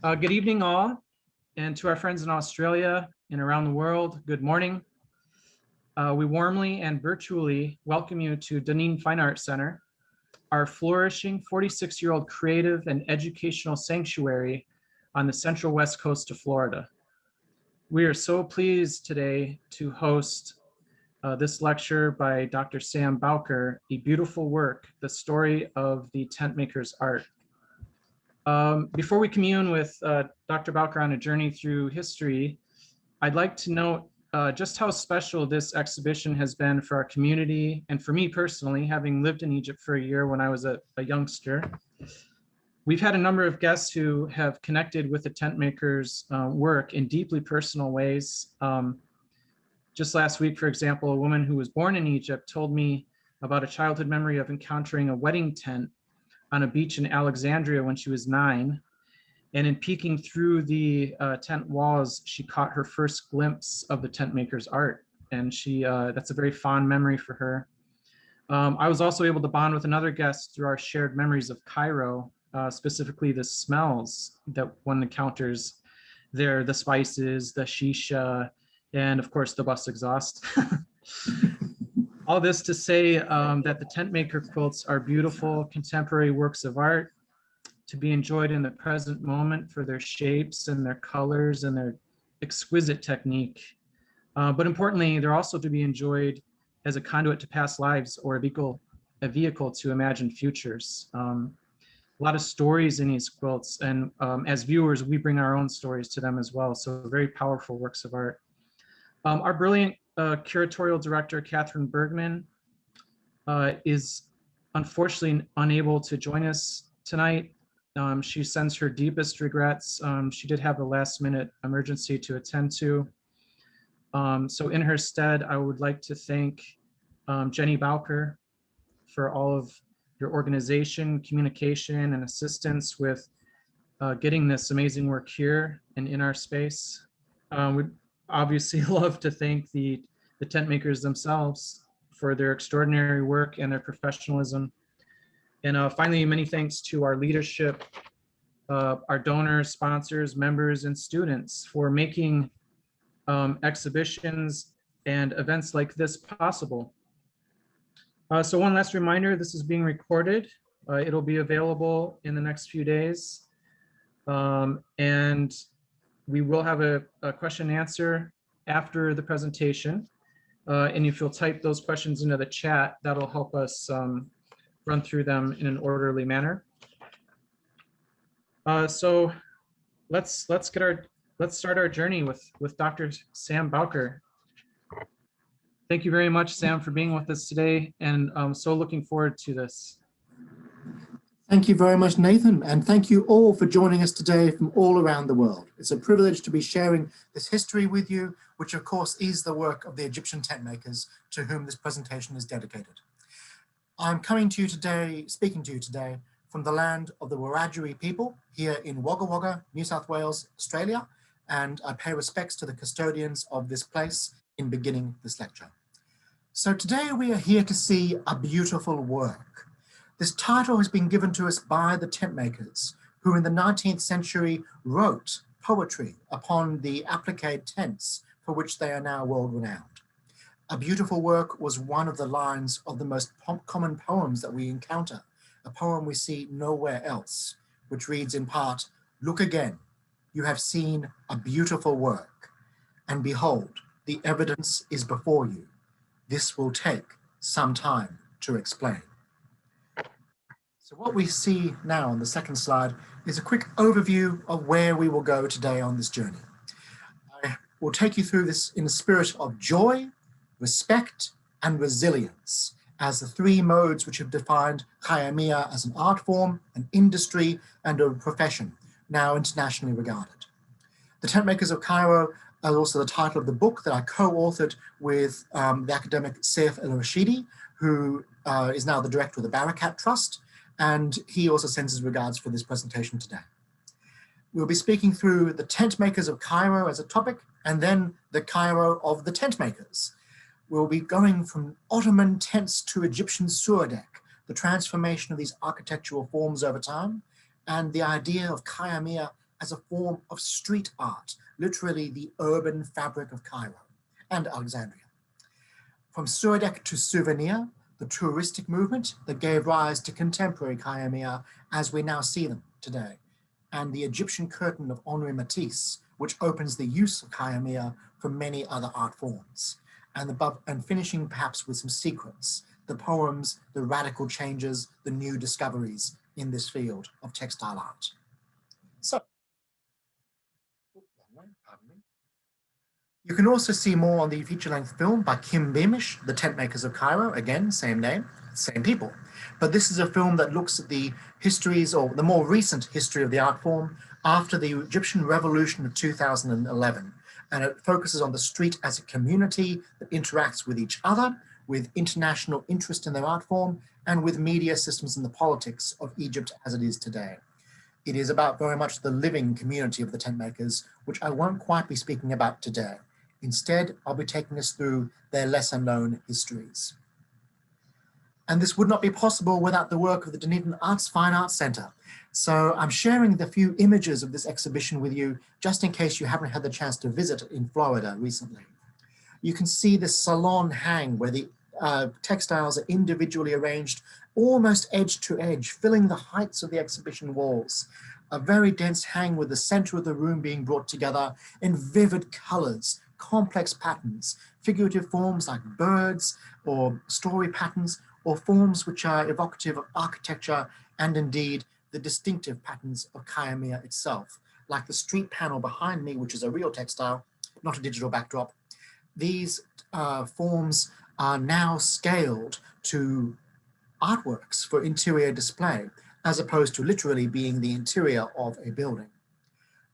Good evening, all, and to our friends in Australia and around the world, good morning. We warmly and virtually welcome you to Dunedin Fine Art Center, our flourishing 46-year-old creative and educational sanctuary on the central west coast of Florida. We are so pleased today to host this lecture by Dr. Sam Bowker, A Beautiful Work, the Story of the Tentmaker's Art. Before we commune with Dr. Bowker on a journey through history, I'd like to note just how special this exhibition has been for our community and for me personally, having lived in Egypt for a year when I was a youngster. We've had a number of guests who have connected with the Tentmaker's work in deeply personal ways. Just last week, for example, a woman who was born in Egypt told me about a childhood memory of encountering a wedding tent on a beach in Alexandria when she was 9. And in peeking through the tent walls, she caught her first glimpse of the Tentmaker's art. And that's a very fond memory for her. I was also able to bond with another guest through our shared memories of Cairo, specifically the smells that one encounters there, the spices, the shisha, and of course the bus exhaust. All this to say that the Tentmaker quilts are beautiful contemporary works of art to be enjoyed in the present moment for their shapes and their colors and their exquisite technique. But importantly, they're also to be enjoyed as a conduit to past lives or a vehicle to imagine futures. A lot of stories in these quilts, and as viewers, we bring our own stories to them as well. So very powerful works of art. Our brilliant curatorial director, Catherine Bergman, is unfortunately unable to join us tonight. She sends her deepest regrets. She did have a last-minute emergency to attend to. So in her stead, I would like to thank Jenny Bowker for all of your organization, communication, and assistance with getting this amazing work here and in our space. We'd obviously love to thank the Tentmakers themselves for their extraordinary work and their professionalism. And finally, many thanks to our leadership, our donors, sponsors, members, and students for making exhibitions and events like this possible. So one last reminder, this is being recorded. It'll be available in the next few days. And we will have a question and answer after the presentation. And if you'll type those questions into the chat, that'll help us run through them in an orderly manner. So let's start our journey with Dr. Sam Bowker. Thank you very much, Sam, for being with us today, and I'm so looking forward to this. Thank you very much, Nathan, and thank you all for joining us today from all around the world. It's a privilege to be sharing this history with you, which of course is the work of the Egyptian tent makers to whom this presentation is dedicated. I'm coming to you today, speaking to you today from the land of the Wiradjuri people here in Wagga Wagga, New South Wales, Australia, and I pay respects to the custodians of this place in beginning this lecture. So today we are here to see a beautiful work. This title has been given to us by the tent makers, who in the 19th century wrote poetry upon the appliqued tents for which they are now world renowned. A beautiful work was one of the lines of the most common poems that we encounter, a poem we see nowhere else, which reads in part, "Look again, you have seen a beautiful work, and behold, the evidence is before you. This will take some time to explain." So what we see now on the second slide is a quick overview of where we will go today on this journey. I will take you through this in a spirit of joy, respect, and resilience as the three modes which have defined khayamiya as an art form, an industry, and a profession, now internationally regarded. The Tentmakers of Cairo are also the title of the book that I co-authored with the academic Seif El Rashidi, who is now the director of the Barakat Trust, and he also sends his regards for this presentation today. We'll be speaking through the Tentmakers of Cairo as a topic, and then the Cairo of the Tentmakers. We'll be going from Ottoman tents to Egyptian suradek, the transformation of these architectural forms over time, and the idea of khayamiya as a form of street art, literally the urban fabric of Cairo and Alexandria. From Suradek to souvenir, the touristic movement that gave rise to contemporary khayamiya as we now see them today, and the Egyptian curtain of Henri Matisse, which opens the use of khayamiya from many other art forms, and finishing perhaps with some secrets, the poems, the radical changes, the new discoveries in this field of textile art. So, pardon me. You can also see more on the feature-length film by Kim Beamish, The Tentmakers of Cairo, again, same name, same people. But this is a film that looks at the histories, or the more recent history of the art form after the Egyptian Revolution of 2011. And it focuses on the street as a community that interacts with each other, with international interest in their art form, and with media systems and the politics of Egypt as it is today. It is about very much the living community of the tent makers, which I won't quite be speaking about today. Instead, I'll be taking us through their lesser known histories. And this would not be possible without the work of the Dunedin Fine Art Center. So I'm sharing the few images of this exhibition with you, just in case you haven't had the chance to visit in Florida recently. You can see this salon hang where the textiles are individually arranged, almost edge to edge, filling the heights of the exhibition walls. A very dense hang with the center of the room being brought together in vivid colors, complex patterns, figurative forms like birds or story patterns, or forms which are evocative of architecture and indeed the distinctive patterns of khayamiya itself, like the street panel behind me, which is a real textile, not a digital backdrop. These forms are now scaled to artworks for interior display, as opposed to literally being the interior of a building.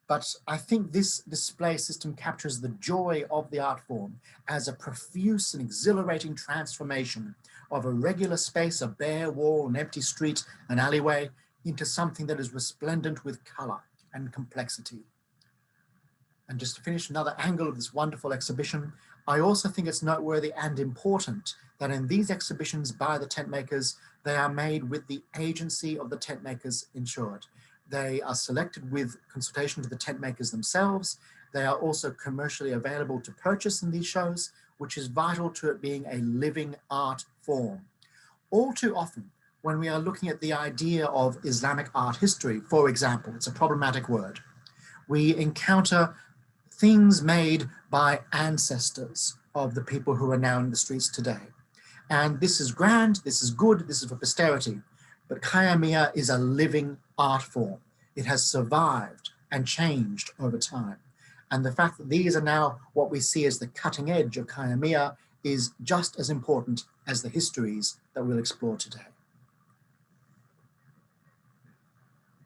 But I think this display system captures the joy of the art form as a profuse and exhilarating transformation of a regular space, a bare wall, an empty street, an alleyway, into something that is resplendent with color and complexity. And just to finish another angle of this wonderful exhibition, I also think it's noteworthy and important that in these exhibitions by the tent makers, they are made with the agency of the tent makers ensured. They are selected with consultation to the tent makers themselves. They are also commercially available to purchase in these shows, which is vital to it being a living art form. All too often, when we are looking at the idea of Islamic art history, for example, it's a problematic word, we encounter things made by ancestors of the people who are now in the streets today. And this is grand, this is good, this is for posterity, but khayamiya is a living art form. It has survived and changed over time. And the fact that these are now what we see as the cutting edge of khayamiya is just as important as the histories that we'll explore today.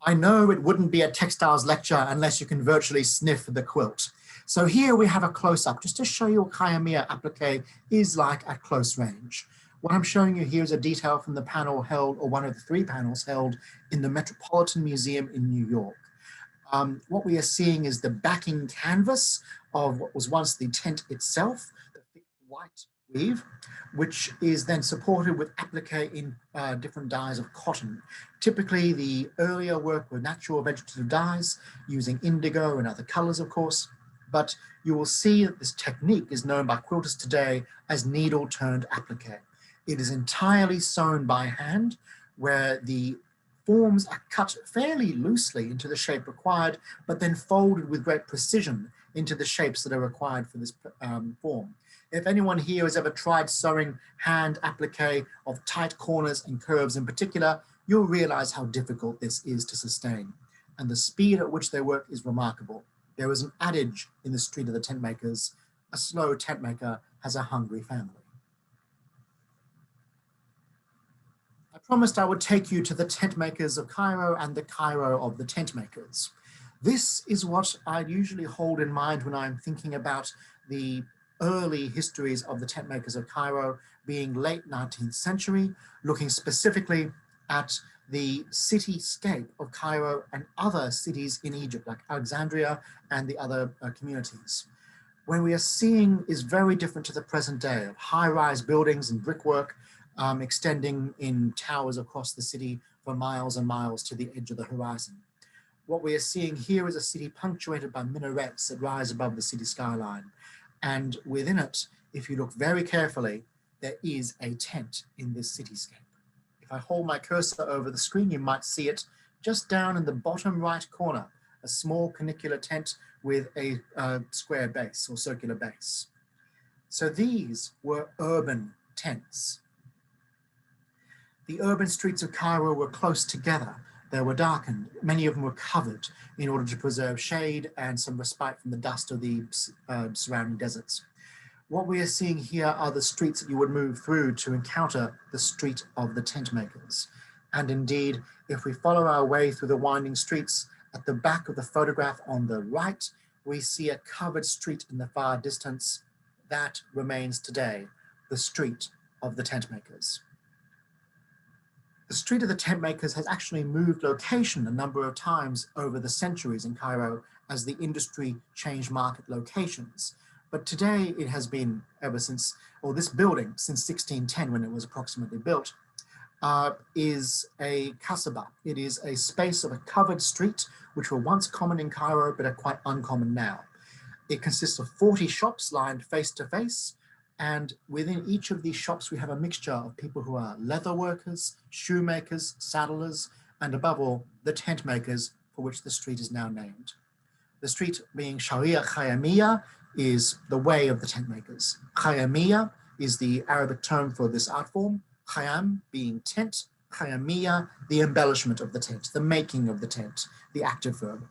I know it wouldn't be a textiles lecture unless you can virtually sniff the quilt. So here we have a close-up just to show you what khayamiya applique is like at close range. What I'm showing you here is a detail from the panel held, or one of the 3 panels held in the Metropolitan Museum in New York. What we are seeing is the backing canvas of what was once the tent itself, the thick white weave, which is then supported with applique in different dyes of cotton. Typically, the earlier work were natural vegetative dyes using indigo and other colors, of course, but you will see that this technique is known by quilters today as needle-turned applique. It is entirely sewn by hand, where the forms are cut fairly loosely into the shape required, but then folded with great precision into the shapes that are required for this form. If anyone here has ever tried sewing hand applique of tight corners and curves in particular, you'll realize how difficult this is to sustain. And the speed at which they work is remarkable. There is an adage in the street of the tent makers: a slow tent maker has a hungry family. I promised I would take you to the Tentmakers of Cairo and the Cairo of the tent makers. This is what I usually hold in mind when I'm thinking about the early histories of the Tentmakers of Cairo being late 19th century, looking specifically at the cityscape of Cairo and other cities in Egypt, like Alexandria and the other communities. When we are seeing is very different to the present day of high-rise buildings and brickwork extending in towers across the city for miles and miles to the edge of the horizon. What we are seeing here is a city punctuated by minarets that rise above the city skyline. And within it, if you look very carefully, there is a tent in this cityscape. If I hold my cursor over the screen, you might see it just down in the bottom right corner, a small conicular tent with a square base or circular base. So these were urban tents. The urban streets of Cairo were close together. They were darkened. Many of them were covered in order to preserve shade and some respite from the dust of the surrounding deserts. What we are seeing here are the streets that you would move through to encounter the street of the tent makers. And indeed, if we follow our way through the winding streets, at the back of the photograph on the right, we see a covered street in the far distance. That remains today the street of the tent makers. The street of the tent makers has actually moved location a number of times over the centuries in Cairo as the industry changed market locations. But today it has been ever since, or this building since 1610 when it was approximately built, is a kasabah. It is a space of a covered street, which were once common in Cairo, but are quite uncommon now. It consists of 40 shops lined face to face. And within each of these shops, we have a mixture of people who are leather workers, shoemakers, saddlers, and above all, the tent makers for which the street is now named. The street being Sharia khayamiya is the way of the tent makers. Khayamiya is the Arabic term for this art form. Khayam being tent, khayamiya, the embellishment of the tent, the making of the tent, the active verb.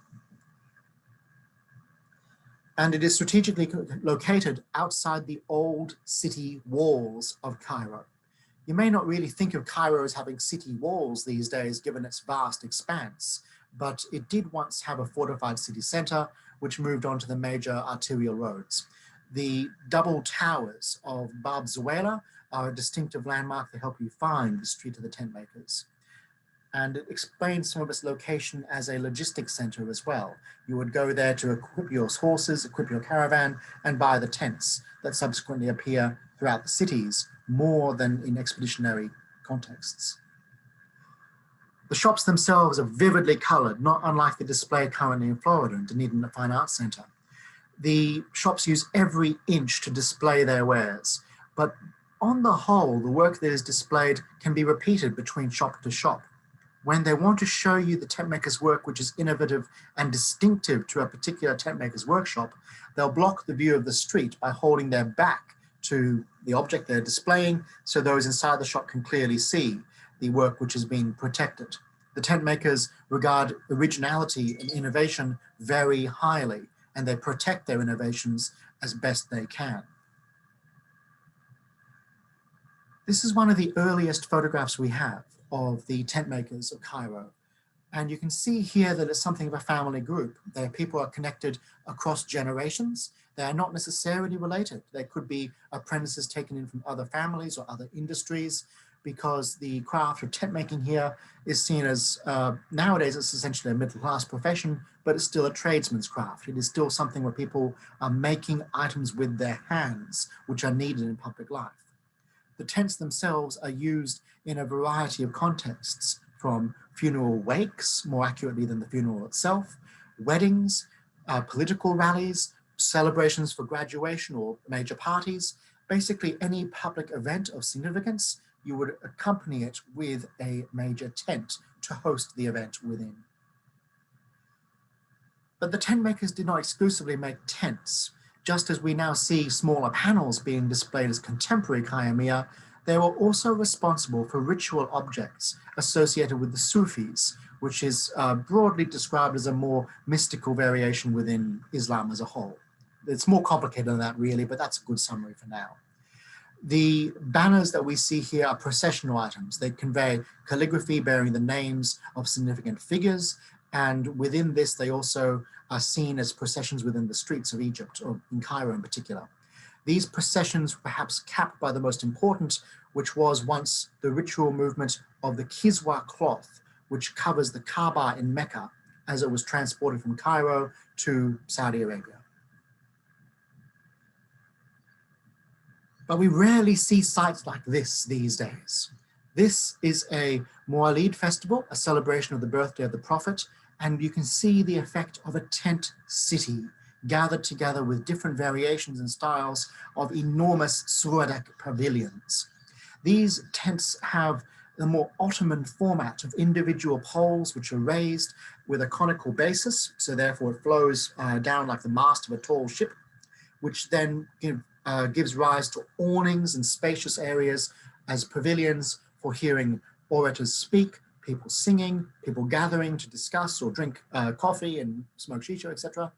And it is strategically located outside the old city walls of Cairo. You may not really think of Cairo as having city walls these days, given its vast expanse, but it did once have a fortified city center, which moved on to the major arterial roads. The double towers of Bab Zuwayla are a distinctive landmark to help you find the street of the tent makers. And it explains some of its location as a logistics center as well. You would go there to equip your horses, equip your caravan, and buy the tents that subsequently appear throughout the cities more than in expeditionary contexts. The shops themselves are vividly colored, not unlike the display currently in Florida in Dunedin Fine Art Center. The shops use every inch to display their wares, but on the whole, the work that is displayed can be repeated between shop to shop. When they want to show you the tent maker's work, which is innovative and distinctive to a particular tent maker's workshop, they'll block the view of the street by holding their back to the object they're displaying, so those inside the shop can clearly see the work which is being protected. The tent makers regard originality and innovation very highly, and they protect their innovations as best they can. This is one of the earliest photographs we have of the tent makers of Cairo. And you can see here that it's something of a family group. Their people are connected across generations. They are not necessarily related. They could be apprentices taken in from other families or other industries, because the craft of tent making here is seen as, nowadays it's essentially a middle-class profession, but it's still a tradesman's craft. It is still something where people are making items with their hands, which are needed in public life. The tents themselves are used in a variety of contexts, from funeral wakes, more accurately than the funeral itself, weddings, political rallies, celebrations for graduation or major parties. Basically any public event of significance, you would accompany it with a major tent to host the event within. But the tent makers did not exclusively make tents. Just as we now see smaller panels being displayed as contemporary khayamiya, they were also responsible for ritual objects associated with the Sufis, which is broadly described as a more mystical variation within Islam as a whole. It's more complicated than that really, but that's a good summary for now. The banners that we see here are processional items. They convey calligraphy bearing the names of significant figures, and within this they also are seen as processions within the streets of Egypt, or in Cairo in particular. These processions were perhaps capped by the most important, which was once the ritual movement of the kiswa cloth, which covers the Kaaba in Mecca as it was transported from Cairo to Saudi Arabia. But we rarely see sights like this these days. This is a Mawlid festival, a celebration of the birthday of the Prophet, And you can see the effect of a tent city gathered together with different variations and styles of enormous suradek pavilions. These tents have the more Ottoman format of individual poles which are raised with a conical basis, so therefore it flows down like the mast of a tall ship, which then gives rise to awnings and spacious areas as pavilions for hearing orators speak, people singing, people gathering to discuss or drink coffee and smoke shisha, etc.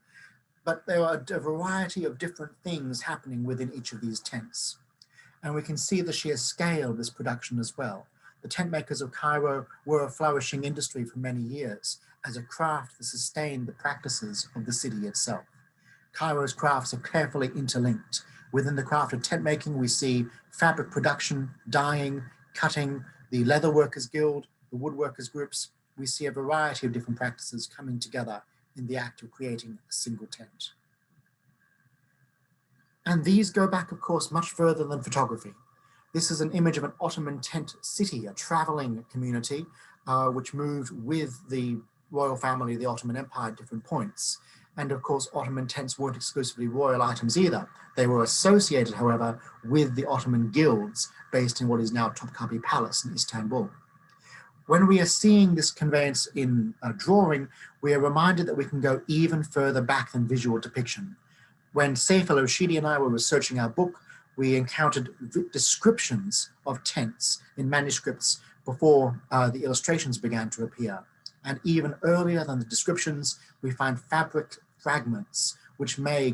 But there are a variety of different things happening within each of these tents. And we can see the sheer scale of this production as well. The Tentmakers of Cairo were a flourishing industry for many years as a craft that sustained the practices of the city itself. Cairo's crafts are carefully interlinked. Within the craft of tent making, we see fabric production, dyeing, cutting, the leather workers guild, the woodworkers groups. We see a variety of different practices coming together in the act of creating a single tent. And these go back, of course, much further than photography. This is an image of an Ottoman tent city, a traveling community, which moved with the royal family of the Ottoman Empire at different points. And of course, Ottoman tents weren't exclusively royal items either. They were associated, however, with the Ottoman guilds based in what is now Topkapi Palace in Istanbul. When we are seeing this conveyance in a drawing, we are reminded that we can go even further back than visual depiction. When Seif El Rashidi and I were researching our book, we encountered descriptions of tents in manuscripts before the illustrations began to appear. And even earlier than the descriptions, we find fabric fragments, which may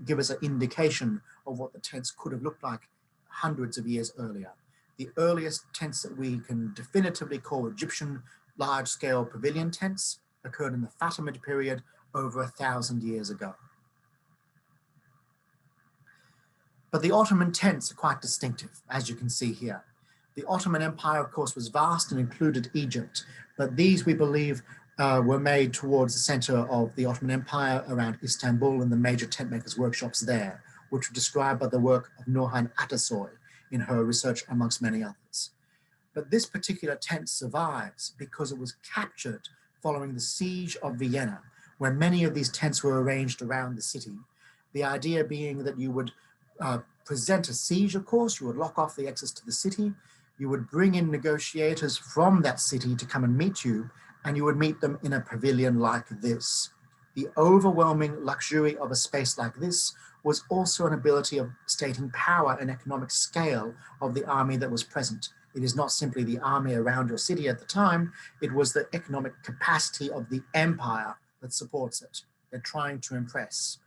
give us an indication of what the tents could have looked like hundreds of years earlier. The earliest tents that we can definitively call Egyptian large-scale pavilion tents occurred in the Fatimid period over 1,000 years ago. But the Ottoman tents are quite distinctive, as you can see here. The Ottoman Empire, of course, was vast and included Egypt, but these, we believe, were made towards the center of the Ottoman Empire around Istanbul and the major tent makers' workshops there, which were described by the work of Nurhan Atasoy in her research amongst many others. But this particular tent survives because it was captured following the siege of Vienna, where many of these tents were arranged around the city. The idea being that you would present a siege, of course, you would lock off the access to the city, you would bring in negotiators from that city to come and meet you, and you would meet them in a pavilion like this. The overwhelming luxury of a space like this was also an ability of stating power and economic scale of the army that was present. It is not simply the army around your city at the time, it was the economic capacity of the empire that supports it. They're trying to impress.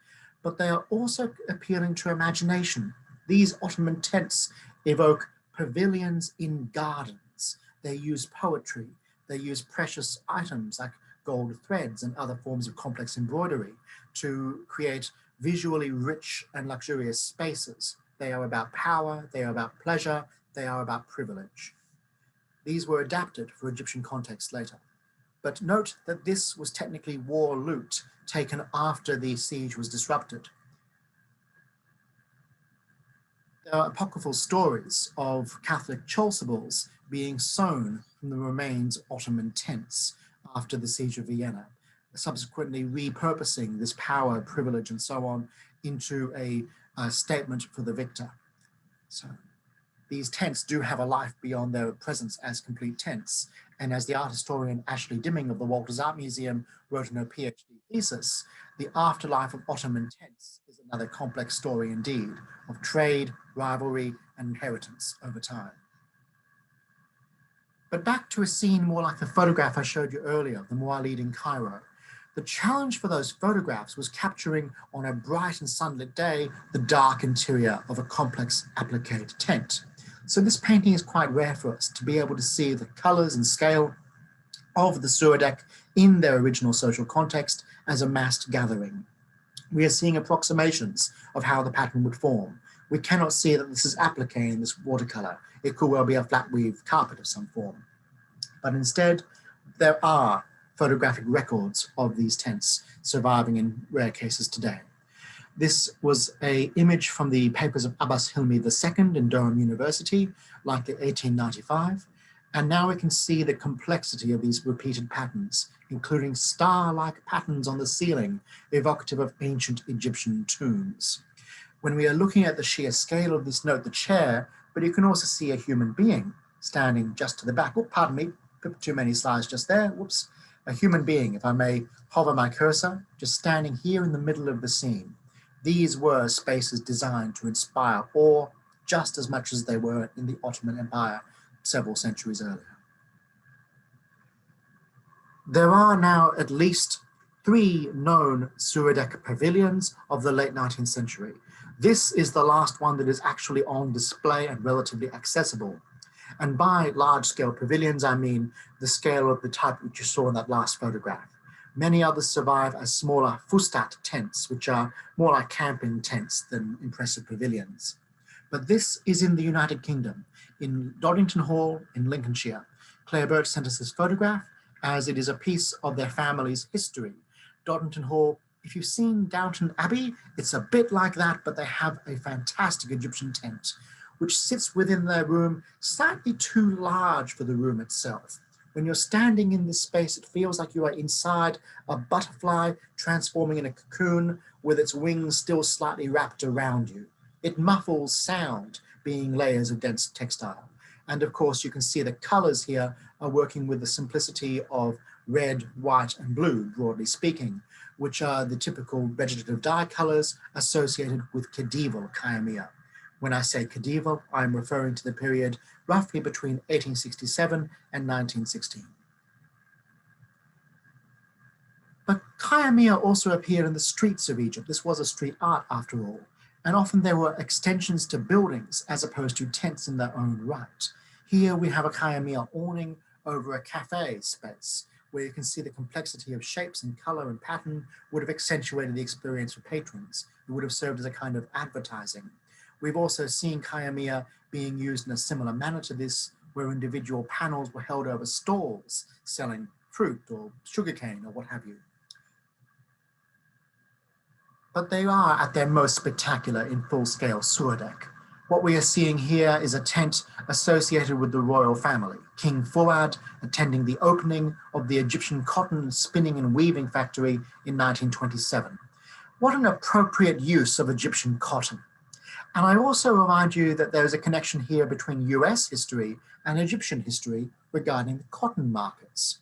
But they are also appealing to imagination. These Ottoman tents evoke pavilions in gardens. They use poetry. They use precious items like gold threads and other forms of complex embroidery to create visually rich and luxurious spaces. They are about power, they are about pleasure, they are about privilege. These were adapted for Egyptian context later. But note that this was technically war loot taken after the siege was disrupted. There are apocryphal stories of Catholic chasubles being sewn from the remains of Ottoman tents after the siege of Vienna, subsequently repurposing this power, privilege, and so on into a statement for the victor. So these tents do have a life beyond their presence as complete tents. And as the art historian Ashley Dimming of the Walters Art Museum wrote in her PhD thesis, the afterlife of Ottoman tents is another complex story indeed, of trade, rivalry, and inheritance over time. But back to a scene more like the photograph I showed you earlier, the Mu'allid in Cairo. The challenge for those photographs was capturing on a bright and sunlit day the dark interior of a complex appliqued tent. So this painting is quite rare for us to be able to see the colors and scale of the suradek in their original social context as a massed gathering. We are seeing approximations of how the pattern would form. We cannot see that this is applique in this watercolor. It could well be a flat weave carpet of some form. But instead, there are photographic records of these tents surviving in rare cases today. This was an image from the papers of Abbas Hilmi II in Durham University, likely 1895. And now we can see the complexity of these repeated patterns, including star-like patterns on the ceiling, evocative of ancient Egyptian tombs. When we are looking at the sheer scale of this, note the chair, but you can also see a human being standing just to the back. Oh, pardon me, too many slides just there, whoops. A human being, if I may hover my cursor, just standing here in the middle of the scene. These were spaces designed to inspire awe just as much as they were in the Ottoman Empire several centuries earlier. There are now at least 3 known Suradek pavilions of the late 19th century. This is the last one that is actually on display and relatively accessible. And by large-scale pavilions, I mean the scale of the type which you saw in that last photograph. Many others survive as smaller fustat tents, which are more like camping tents than impressive pavilions. But this is in the United Kingdom, in Doddington Hall in Lincolnshire. Claire Birch sent us this photograph as it is a piece of their family's history. Doddington Hall, if you've seen Downton Abbey, it's a bit like that, but they have a fantastic Egyptian tent, which sits within their room, slightly too large for the room itself. When you're standing in this space, it feels like you are inside a butterfly transforming in a cocoon with its wings still slightly wrapped around you. It muffles sound, being layers of dense textile. And of course, you can see the colors here are working with the simplicity of red, white, and blue, broadly speaking, which are the typical vegetative dye colors associated with Khedival khayamiya. When I say Khedival, I'm referring to the period roughly between 1867 and 1916. But khayamiya also appeared in the streets of Egypt. This was a street art after all. And often there were extensions to buildings as opposed to tents in their own right. Here we have a khayamiya awning over a cafe space where you can see the complexity of shapes and color and pattern would have accentuated the experience for patrons. It would have served as a kind of advertising. We've also seen khayamiya being used in a similar manner to this, where individual panels were held over stalls selling fruit or sugarcane or what have you. But they are at their most spectacular in full-scale Suradek. What we are seeing here is a tent associated with the royal family, King Fuad attending the opening of the Egyptian cotton spinning and weaving factory in 1927. What an appropriate use of Egyptian cotton. And I also remind you that there's a connection here between US history and Egyptian history regarding the cotton markets.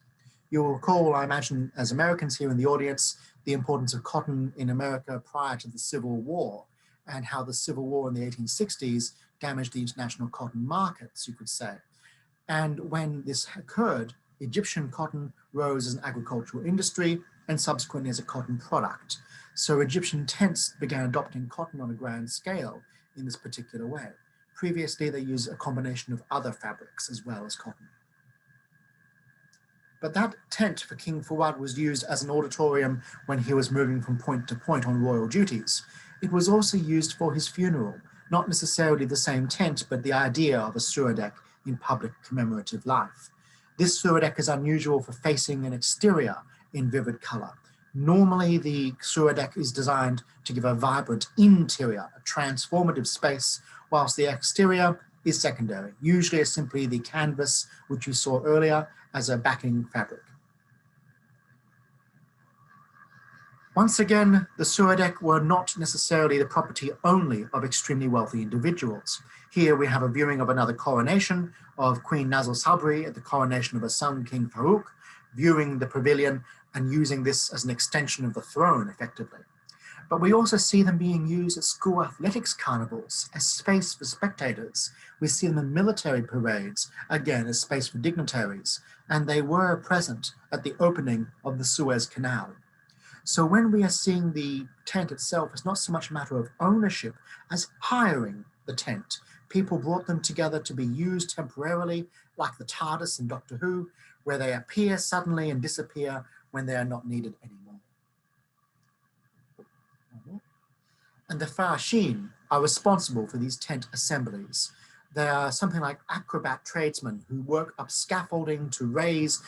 You'll recall, I imagine, as Americans here in the audience, the importance of cotton in America prior to the Civil War, and how the Civil War in the 1860s damaged the international cotton markets, you could say. And when this occurred, Egyptian cotton rose as an agricultural industry and subsequently as a cotton product. So Egyptian tents began adopting cotton on a grand scale in this particular way. Previously, they used a combination of other fabrics as well as cotton. But that tent for King Fuad was used as an auditorium when he was moving from point to point on royal duties. It was also used for his funeral, not necessarily the same tent, but the idea of a suradek in public commemorative life. This suradek is unusual for facing an exterior in vivid color. Normally, the suradek is designed to give a vibrant interior, a transformative space, whilst the exterior is secondary, usually as simply the canvas, which you saw earlier, as a backing fabric. Once again, the suradek were not necessarily the property only of extremely wealthy individuals. Here we have a viewing of another coronation of Queen Nazl Sabri at the coronation of her son, King Farouk, viewing the pavilion and using this as an extension of the throne, effectively. But we also see them being used at school athletics carnivals as space for spectators. We see them in military parades, again, as space for dignitaries, and they were present at the opening of the Suez Canal. So when we are seeing the tent itself, it's not so much a matter of ownership as hiring the tent. People brought them together to be used temporarily, like the TARDIS in Doctor Who, where they appear suddenly and disappear when they are not needed anymore. And the farashin are responsible for these tent assemblies. They are something like acrobat tradesmen who work up scaffolding to raise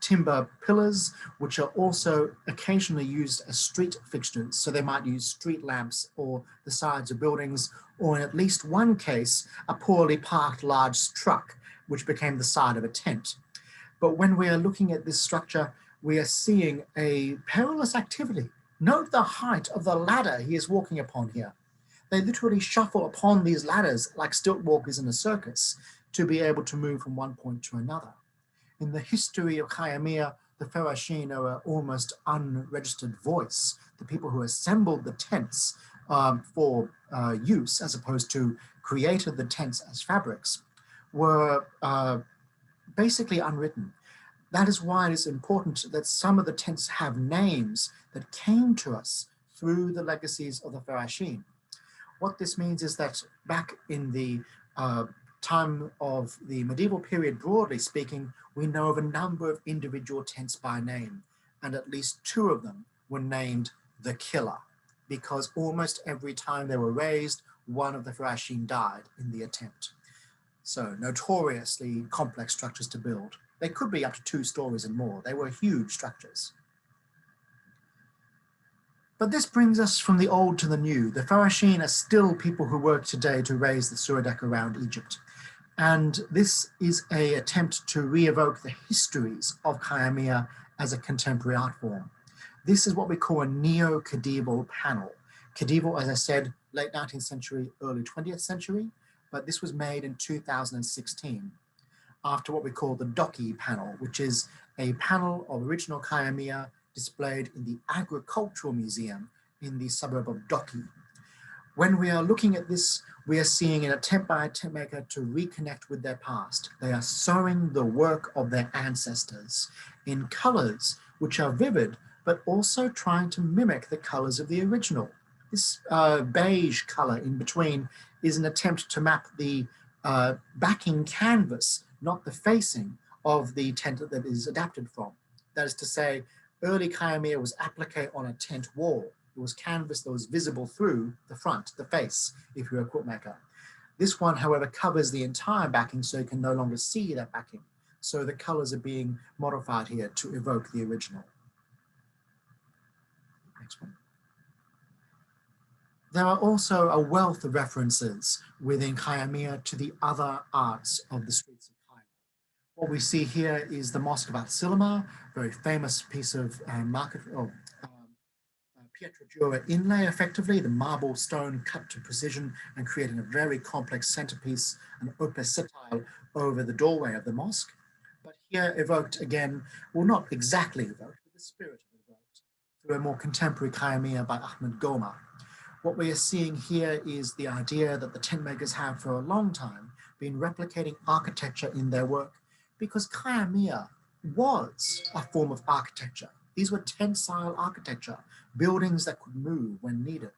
timber pillars, which are also occasionally used as street fixtures. So they might use street lamps or the sides of buildings, or in at least one case, a poorly parked large truck which became the side of a tent. But when we are looking at this structure, we are seeing a perilous activity. Note the height of the ladder he is walking upon here. They literally shuffle upon these ladders like stilt walkers in a circus to be able to move from one point to another. In the history of khayamiya, the Farashin are an almost unregistered voice. The people who assembled the tents for use, as opposed to created the tents as fabrics, were basically unwritten. That is why it is important that some of the tents have names that came to us through the legacies of the Farashin. What this means is that back in the time of the medieval period, broadly speaking, we know of a number of individual tents by name, and at least 2 of them were named the Killer, because almost every time they were raised, one of the Farashin died in the attempt. So notoriously complex structures to build. They could be up to 2 stories and more. They were huge structures. But this brings us from the old to the new. The Farashin are still people who work today to raise the Suradek around Egypt. And this is an attempt to re-evoke the histories of khayamiya as a contemporary art form. This is what we call a neo-Khedival panel. Khedival, as I said, late 19th century, early 20th century, but this was made in 2016 after what we call the Doki panel, which is a panel of original khayamiya displayed in the Agricultural Museum in the suburb of Doki. When we are looking at this, we are seeing an attempt by a tent maker to reconnect with their past. They are sewing the work of their ancestors in colors which are vivid, but also trying to mimic the colors of the original. This beige color in between is an attempt to map the backing canvas, not the facing of the tent that is adapted from. That is to say, early khayamiya was applique on a tent wall. It was canvas that was visible through the front, the face, if you're a quiltmaker. This one, however, covers the entire backing so you can no longer see that backing. So the colors are being modified here to evoke the original. Next one. There are also a wealth of references within khayamiya to the other arts of the streets of Cairo. What we see here is the Mosque of Al-Silma, very famous piece of Pietra Dura inlay, effectively, the marble stone cut to precision and creating a very complex centerpiece, an opusitile over the doorway of the mosque. But here evoked again, well, not exactly evoked, but the spirit of evoked through a more contemporary khayamiya by Ahmed Goma. What we are seeing here is the idea that the tent makers have for a long time been replicating architecture in their work, because khayamiya was a form of architecture. These were tent-style architecture, buildings that could move when needed.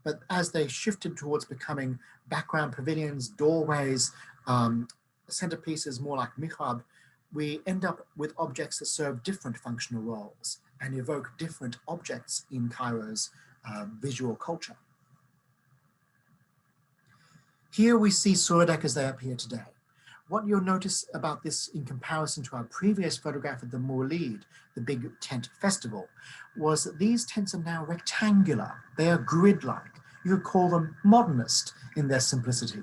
But as they shifted towards becoming background pavilions, doorways, centerpieces more like mihrab, we end up with objects that serve different functional roles and evoke different objects in Cairo's visual culture. Here we see Suradek as they appear today. What you'll notice about this in comparison to our previous photograph of the Mawlid, the big tent festival, was that these tents are now rectangular. They are grid-like. You could call them modernist in their simplicity,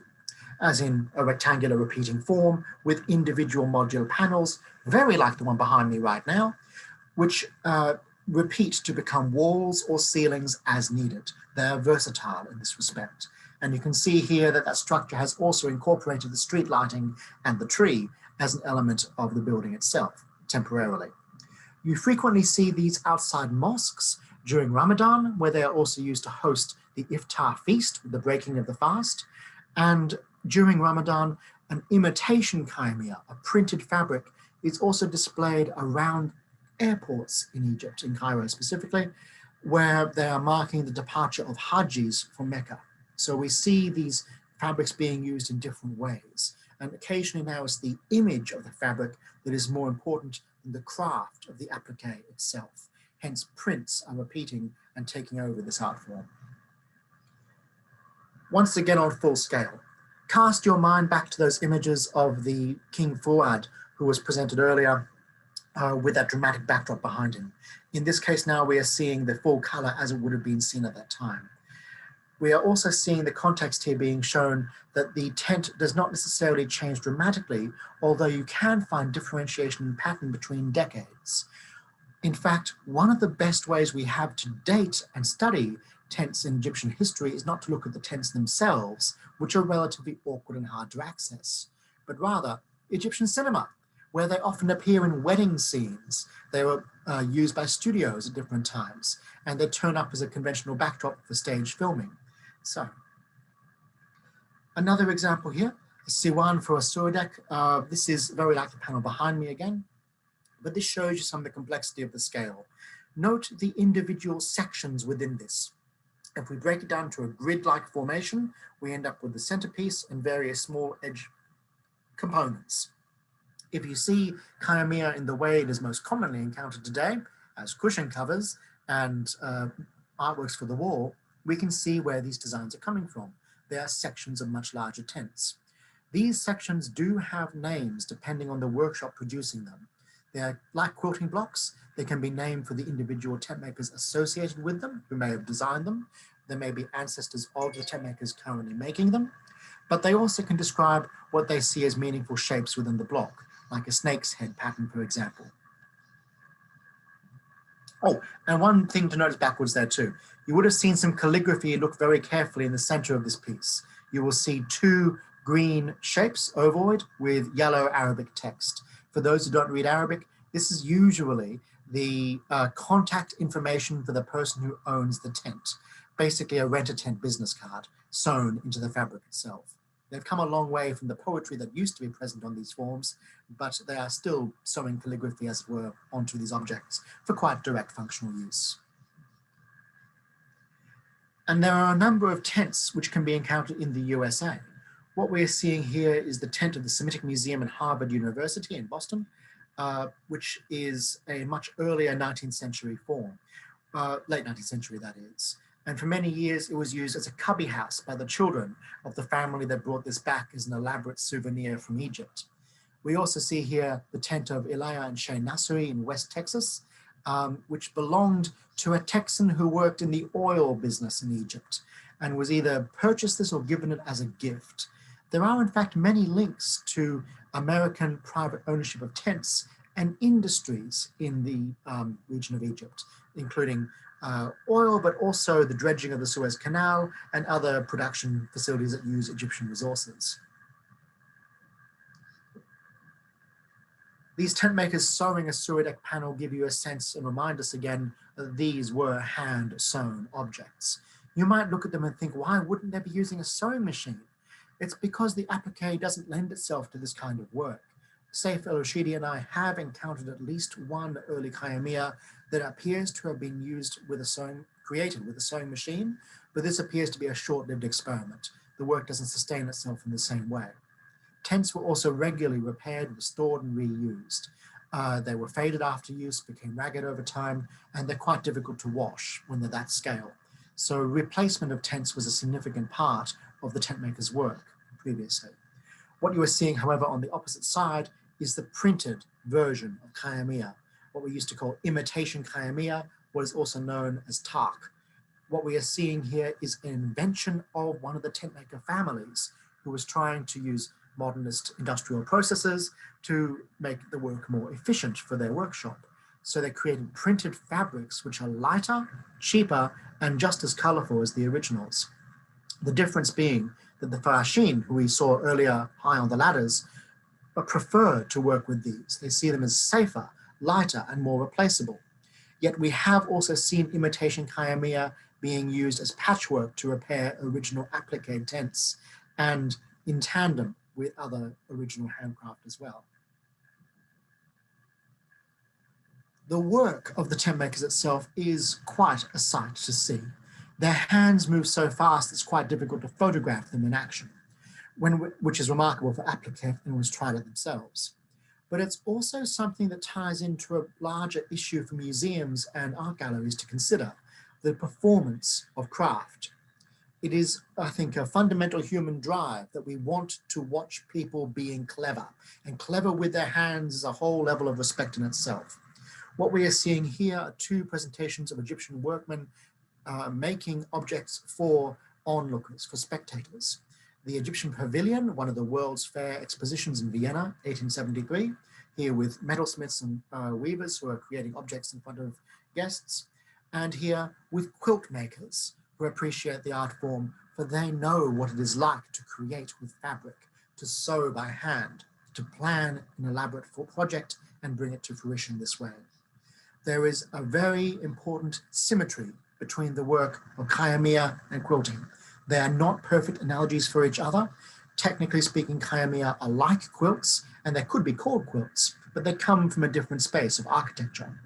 as in a rectangular repeating form with individual modular panels, very like the one behind me right now, which repeat to become walls or ceilings as needed. They are versatile in this respect. And you can see here that that structure has also incorporated the street lighting and the tree as an element of the building itself, temporarily. You frequently see these outside mosques during Ramadan, where they are also used to host the iftar feast, the breaking of the fast. And during Ramadan, an imitation khayamiya, a printed fabric, is also displayed around airports in Egypt, in Cairo specifically, where they are marking the departure of Hajis from Mecca. So we see these fabrics being used in different ways. And occasionally now it's the image of the fabric that is more important than the craft of the applique itself. Hence prints are repeating and taking over this art form. Once again on full scale, cast your mind back to those images of the King Fuad who was presented earlier with that dramatic backdrop behind him. In this case now we are seeing the full color as it would have been seen at that time. We are also seeing the context here being shown that the tent does not necessarily change dramatically, although you can find differentiation in pattern between decades. In fact, one of the best ways we have to date and study tents in Egyptian history is not to look at the tents themselves, which are relatively awkward and hard to access, but rather Egyptian cinema, where they often appear in wedding scenes. They were used by studios at different times, and they turn up as a conventional backdrop for stage filming. So, another example here, a Siwan for a suradek. This is very like the panel behind me again, but this shows you some of the complexity of the scale. Note the individual sections within this. If we break it down to a grid-like formation, we end up with the centerpiece and various small edge components. If you see khayamiya in the way it is most commonly encountered today, as cushion covers and artworks for the wall, we can see where these designs are coming from. They are sections of much larger tents. These sections do have names depending on the workshop producing them. They are like quilting blocks. They can be named for the individual tent makers associated with them, who may have designed them. They may be ancestors of the tent makers currently making them, but they also can describe what they see as meaningful shapes within the block, like a snake's head pattern, for example. Oh, and one thing to notice backwards there too. You would have seen some calligraphy. Look very carefully in the center of this piece. You will see two green shapes, ovoid, with yellow Arabic text. For those who don't read Arabic, this is usually the contact information for the person who owns the tent. Basically a rent-a-tent business card sewn into the fabric itself. They've come a long way from the poetry that used to be present on these forms, but they are still sewing calligraphy, as it were, onto these objects for quite direct functional use. And there are a number of tents which can be encountered in the USA. What we're seeing here is the tent of the Semitic Museum at Harvard University in Boston, which is a much earlier 19th century form, late 19th century that is. And for many years, it was used as a cubby house by the children of the family that brought this back as an elaborate souvenir from Egypt. We also see here the tent of Elia and Shay Nassery in West Texas, which belonged to a Texan who worked in the oil business in Egypt and was either purchased this or given it as a gift. There are in fact many links to American private ownership of tents and industries in the region of Egypt, including oil, but also the dredging of the Suez Canal and other production facilities that use Egyptian resources. These tent makers sewing a suradek panel give you a sense and remind us again that these were hand-sewn objects. You might look at them and think, why wouldn't they be using a sewing machine? It's because the applique doesn't lend itself to this kind of work. Seif El Rashidi and I have encountered at least one early khayamiya that appears to have been used with created with a sewing machine, but this appears to be a short-lived experiment. The work doesn't sustain itself in the same way. Tents were also regularly repaired, restored, and reused. They were faded after use, became ragged over time, and they're quite difficult to wash when they're that scale. So replacement of tents was a significant part of the tent maker's work previously. What you are seeing, however, on the opposite side is the printed version of khayamiya, what we used to call imitation khayamiya, what is also known as tak. What we are seeing here is an invention of one of the tent maker families who was trying to use modernist industrial processes to make the work more efficient for their workshop. So they created printed fabrics which are lighter, cheaper, and just as colorful as the originals. The difference being that the farashin, who we saw earlier high on the ladders, prefer to work with these. They see them as safer, lighter, and more replaceable. Yet we have also seen imitation khayamiya being used as patchwork to repair original applique tents and in tandem with other original handcraft as well. The work of the tent makers itself is quite a sight to see. Their hands move so fast it's quite difficult to photograph them in action, which is remarkable for applique and was tried it themselves. But it's also something that ties into a larger issue for museums and art galleries to consider, the performance of craft. It is, I think, a fundamental human drive that we want to watch people being clever, and clever with their hands is a whole level of respect in itself. What we are seeing here are two presentations of Egyptian workmen making objects for onlookers, for spectators. The Egyptian Pavilion, one of the World's Fair expositions in Vienna, 1873, here with metalsmiths and weavers who are creating objects in front of guests, and here with quilt makers who appreciate the art form, for they know what it is like to create with fabric, to sew by hand, to plan an elaborate project and bring it to fruition this way. There is a very important symmetry between the work of khayamiya and quilting. They are not perfect analogies for each other. Technically speaking, khayamiya are like quilts, and they could be called quilts, but they come from a different space of architecture.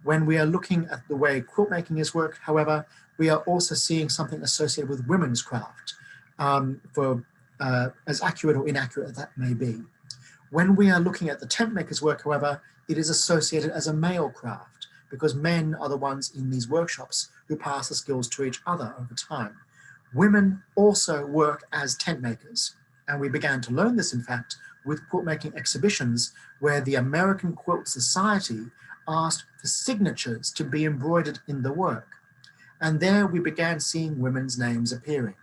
When we are looking at the way quilt making is worked, however, we are also seeing something associated with women's craft, as accurate or inaccurate as that may be. When we are looking at the tent maker's work, however, it is associated as a male craft, because men are the ones in these workshops who pass the skills to each other over time. Women also work as tent makers, and we began to learn this, in fact, with quilt making exhibitions where the American Quilt Society asked for signatures to be embroidered in the work. And there we began seeing women's names appearing.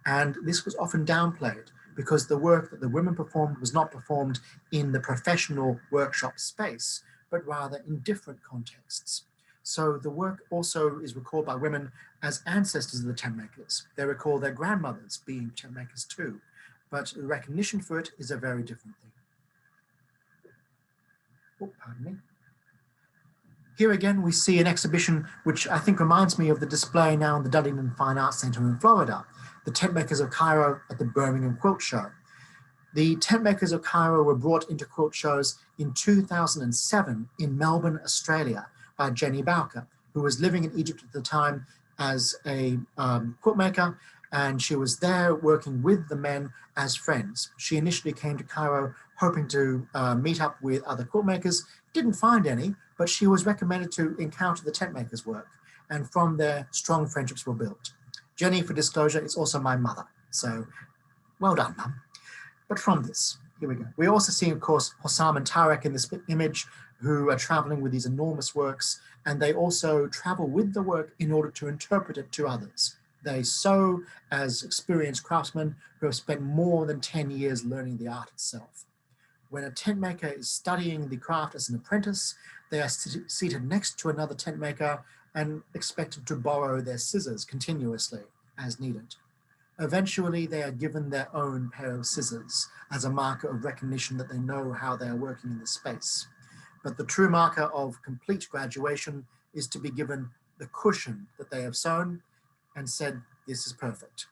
And this was often downplayed because the work that the women performed was not performed in the professional workshop space, but rather in different contexts. So the work also is recalled by women as ancestors of the tent makers. They recall their grandmothers being tent makers too, but the recognition for it is a very different thing. Oh, pardon me. Here again, we see an exhibition which I think reminds me of the display now in the Dunedin Fine Art Center in Florida, the Tentmakers of Cairo at the Birmingham Quilt Show. The Tentmakers of Cairo were brought into quilt shows in 2007 in Melbourne, Australia, by Jenny Bowker, who was living in Egypt at the time as a quilt maker, and she was there working with the men as friends. She initially came to Cairo hoping to meet up with other quilt makers, didn't find any, but she was recommended to encounter the tent makers' work, and from there, strong friendships were built. Jenny, for disclosure, is also my mother, so well done, Mum. But from this, here we go. We also see, of course, Hossam and Tarek in this image, who are traveling with these enormous works, and they also travel with the work in order to interpret it to others. They sew as experienced craftsmen who have spent more than 10 years learning the art itself. When a tent maker is studying the craft as an apprentice, they are seated next to another tent maker and expected to borrow their scissors continuously as needed. Eventually, they are given their own pair of scissors as a marker of recognition that they know how they are working in the space. But the true marker of complete graduation is to be given the cushion that they have sewn and said, this is perfect.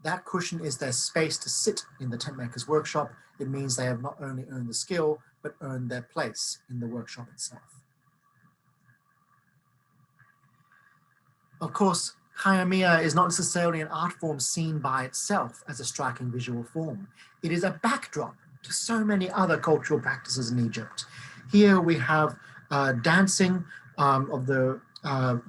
That cushion is their space to sit in the tent maker's workshop. It means they have not only earned the skill, but earned their place in the workshop itself. Of course, khayamiya is not necessarily an art form seen by itself as a striking visual form. It is a backdrop to so many other cultural practices in Egypt. Here we have dancing of the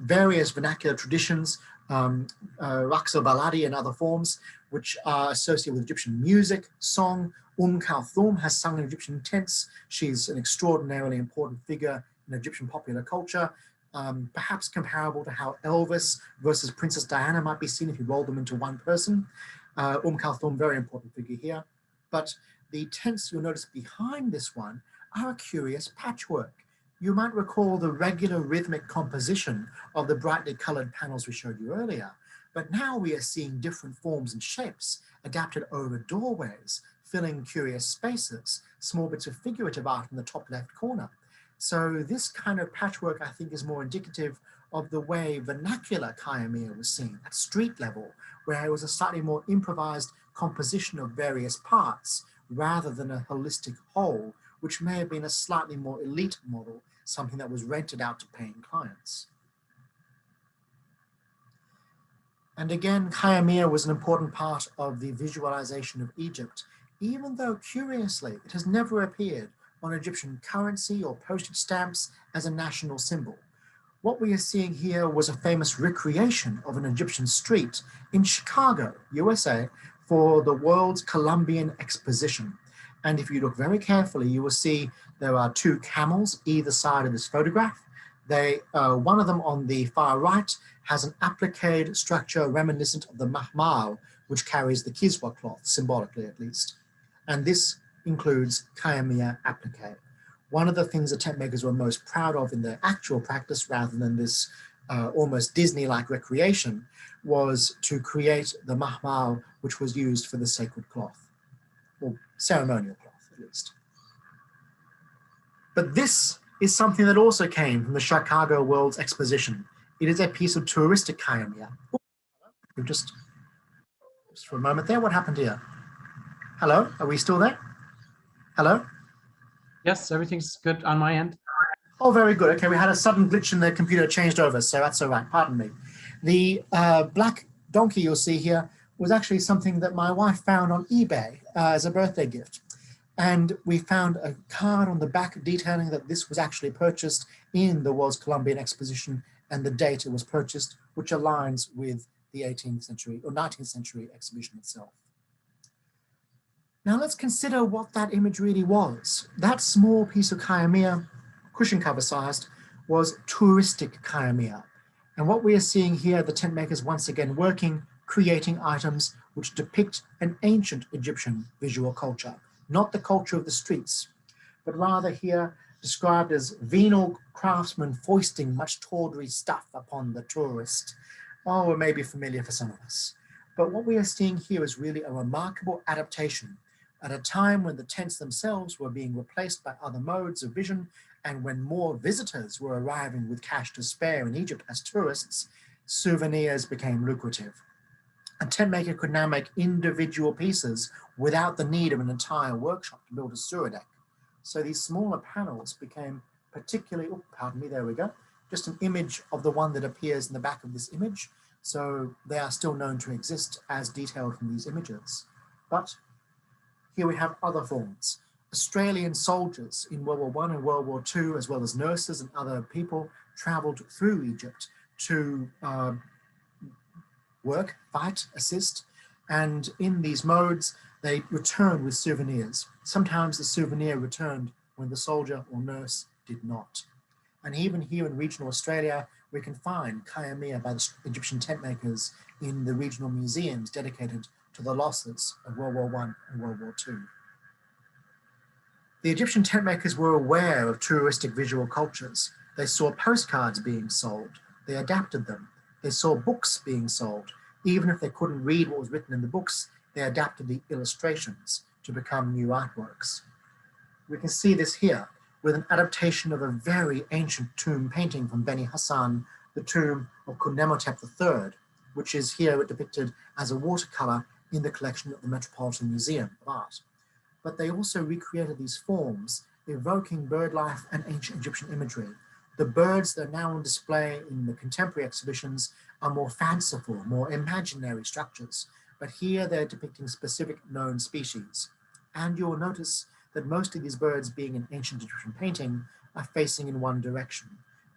various vernacular traditions, Raqs al-Baladi and other forms, which are associated with Egyptian music, song. Kulthum has sung in Egyptian tents. She's an extraordinarily important figure in Egyptian popular culture, perhaps comparable to how Elvis versus Princess Diana might be seen if you roll them into one person. Kulthum, very important figure here. But the tents you'll notice behind this one are a curious patchwork. You might recall the regular rhythmic composition of the brightly colored panels we showed you earlier, but now we are seeing different forms and shapes adapted over doorways, filling curious spaces, small bits of figurative art in the top left corner. So this kind of patchwork, I think, is more indicative of the way vernacular khayamiya was seen at street level, where it was a slightly more improvised composition of various parts rather than a holistic whole, which may have been a slightly more elite model, something that was rented out to paying clients. And again, khayamiya was an important part of the visualization of Egypt, even though, curiously, it has never appeared on Egyptian currency or postage stamps as a national symbol. What we are seeing here was a famous recreation of an Egyptian street in Chicago, USA, for the World's Columbian Exposition. And if you look very carefully, you will see there are two camels either side of this photograph. One of them on the far right has an appliqued structure reminiscent of the mahmal, which carries the kiswa cloth, symbolically at least. And this includes khayamiya applique. One of the things the tent makers were most proud of in their actual practice, rather than this almost Disney-like recreation, was to create the mahmal, which was used for the sacred cloth, or ceremonial cloth at least. But this is something that also came from the Chicago World's Exposition. It is a piece of touristic khayamiya. Just for a moment there, what happened here? Hello, are we still there? Hello? Yes, everything's good on my end. Oh, very good. Okay, we had a sudden glitch in the computer, changed over, so that's all right, pardon me. The black donkey you'll see here was actually something that my wife found on eBay as a birthday gift. And we found a card on the back detailing that this was actually purchased in the World's Columbian Exposition and the date it was purchased, which aligns with the 18th century or 19th century exhibition itself. Now let's consider what that image really was. That small piece of khayamiya, cushion cover sized, was touristic khayamiya. And what we are seeing here, the tent makers once again working, creating items which depict an ancient Egyptian visual culture. Not the culture of the streets, but rather here described as venal craftsmen foisting much tawdry stuff upon the tourist. Oh, it may be familiar for some of us. But what we are seeing here is really a remarkable adaptation at a time when the tents themselves were being replaced by other modes of vision, and when more visitors were arriving with cash to spare in Egypt as tourists, souvenirs became lucrative. A tent maker could now make individual pieces without the need of an entire workshop to build a suradek. So these smaller panels became particularly, oh, pardon me, there we go, just an image of the one that appears in the back of this image. So they are still known to exist as detailed from these images. But here we have other forms. Australian soldiers in World War I and World War II, as well as nurses and other people, traveled through Egypt to work, fight, assist, and in these modes, they returned with souvenirs. Sometimes the souvenir returned when the soldier or nurse did not. And even here in regional Australia, we can find khayamiya by the Egyptian tent makers in the regional museums dedicated to the losses of World War I and World War II. The Egyptian tent makers were aware of touristic visual cultures. They saw postcards being sold. They adapted them. They saw books being sold. Even if they couldn't read what was written in the books, they adapted the illustrations to become new artworks. We can see this here with an adaptation of a very ancient tomb painting from Beni Hassan, the tomb of Khunemetep III, which is here depicted as a watercolor in the collection at the Metropolitan Museum of Art. But they also recreated these forms, evoking bird life and ancient Egyptian imagery. The birds that are now on display in the contemporary exhibitions are more fanciful, more imaginary structures, but here they're depicting specific known species. And you'll notice that most of these birds, being an ancient Egyptian painting, are facing in one direction.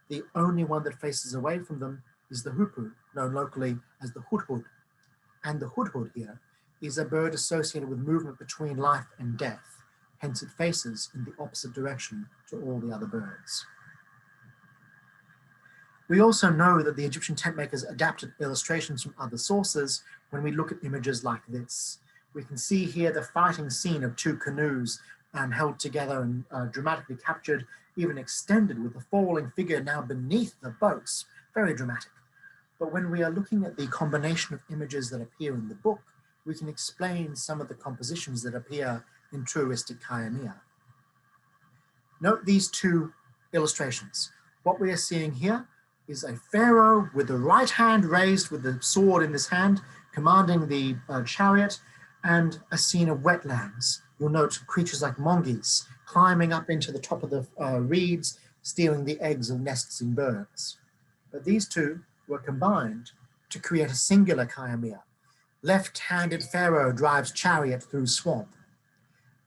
The only one that faces away from them is the hoopoe, known locally as the hudhud. And the hudhud here is a bird associated with movement between life and death, hence it faces in the opposite direction to all the other birds. We also know that the Egyptian tent makers adapted illustrations from other sources when we look at images like this. We can see here the fighting scene of two canoes held together and dramatically captured, even extended with the falling figure now beneath the boats. Very dramatic. But when we are looking at the combination of images that appear in the book, we can explain some of the compositions that appear in touristic khayamiya. Note these two illustrations. What we are seeing here is a pharaoh with the right hand raised with the sword in his hand, commanding the chariot, and a scene of wetlands. You'll note creatures like monkeys climbing up into the top of the reeds, stealing the eggs of nesting birds. But these two were combined to create a singular khayamiya. Left-handed pharaoh drives chariot through swamp.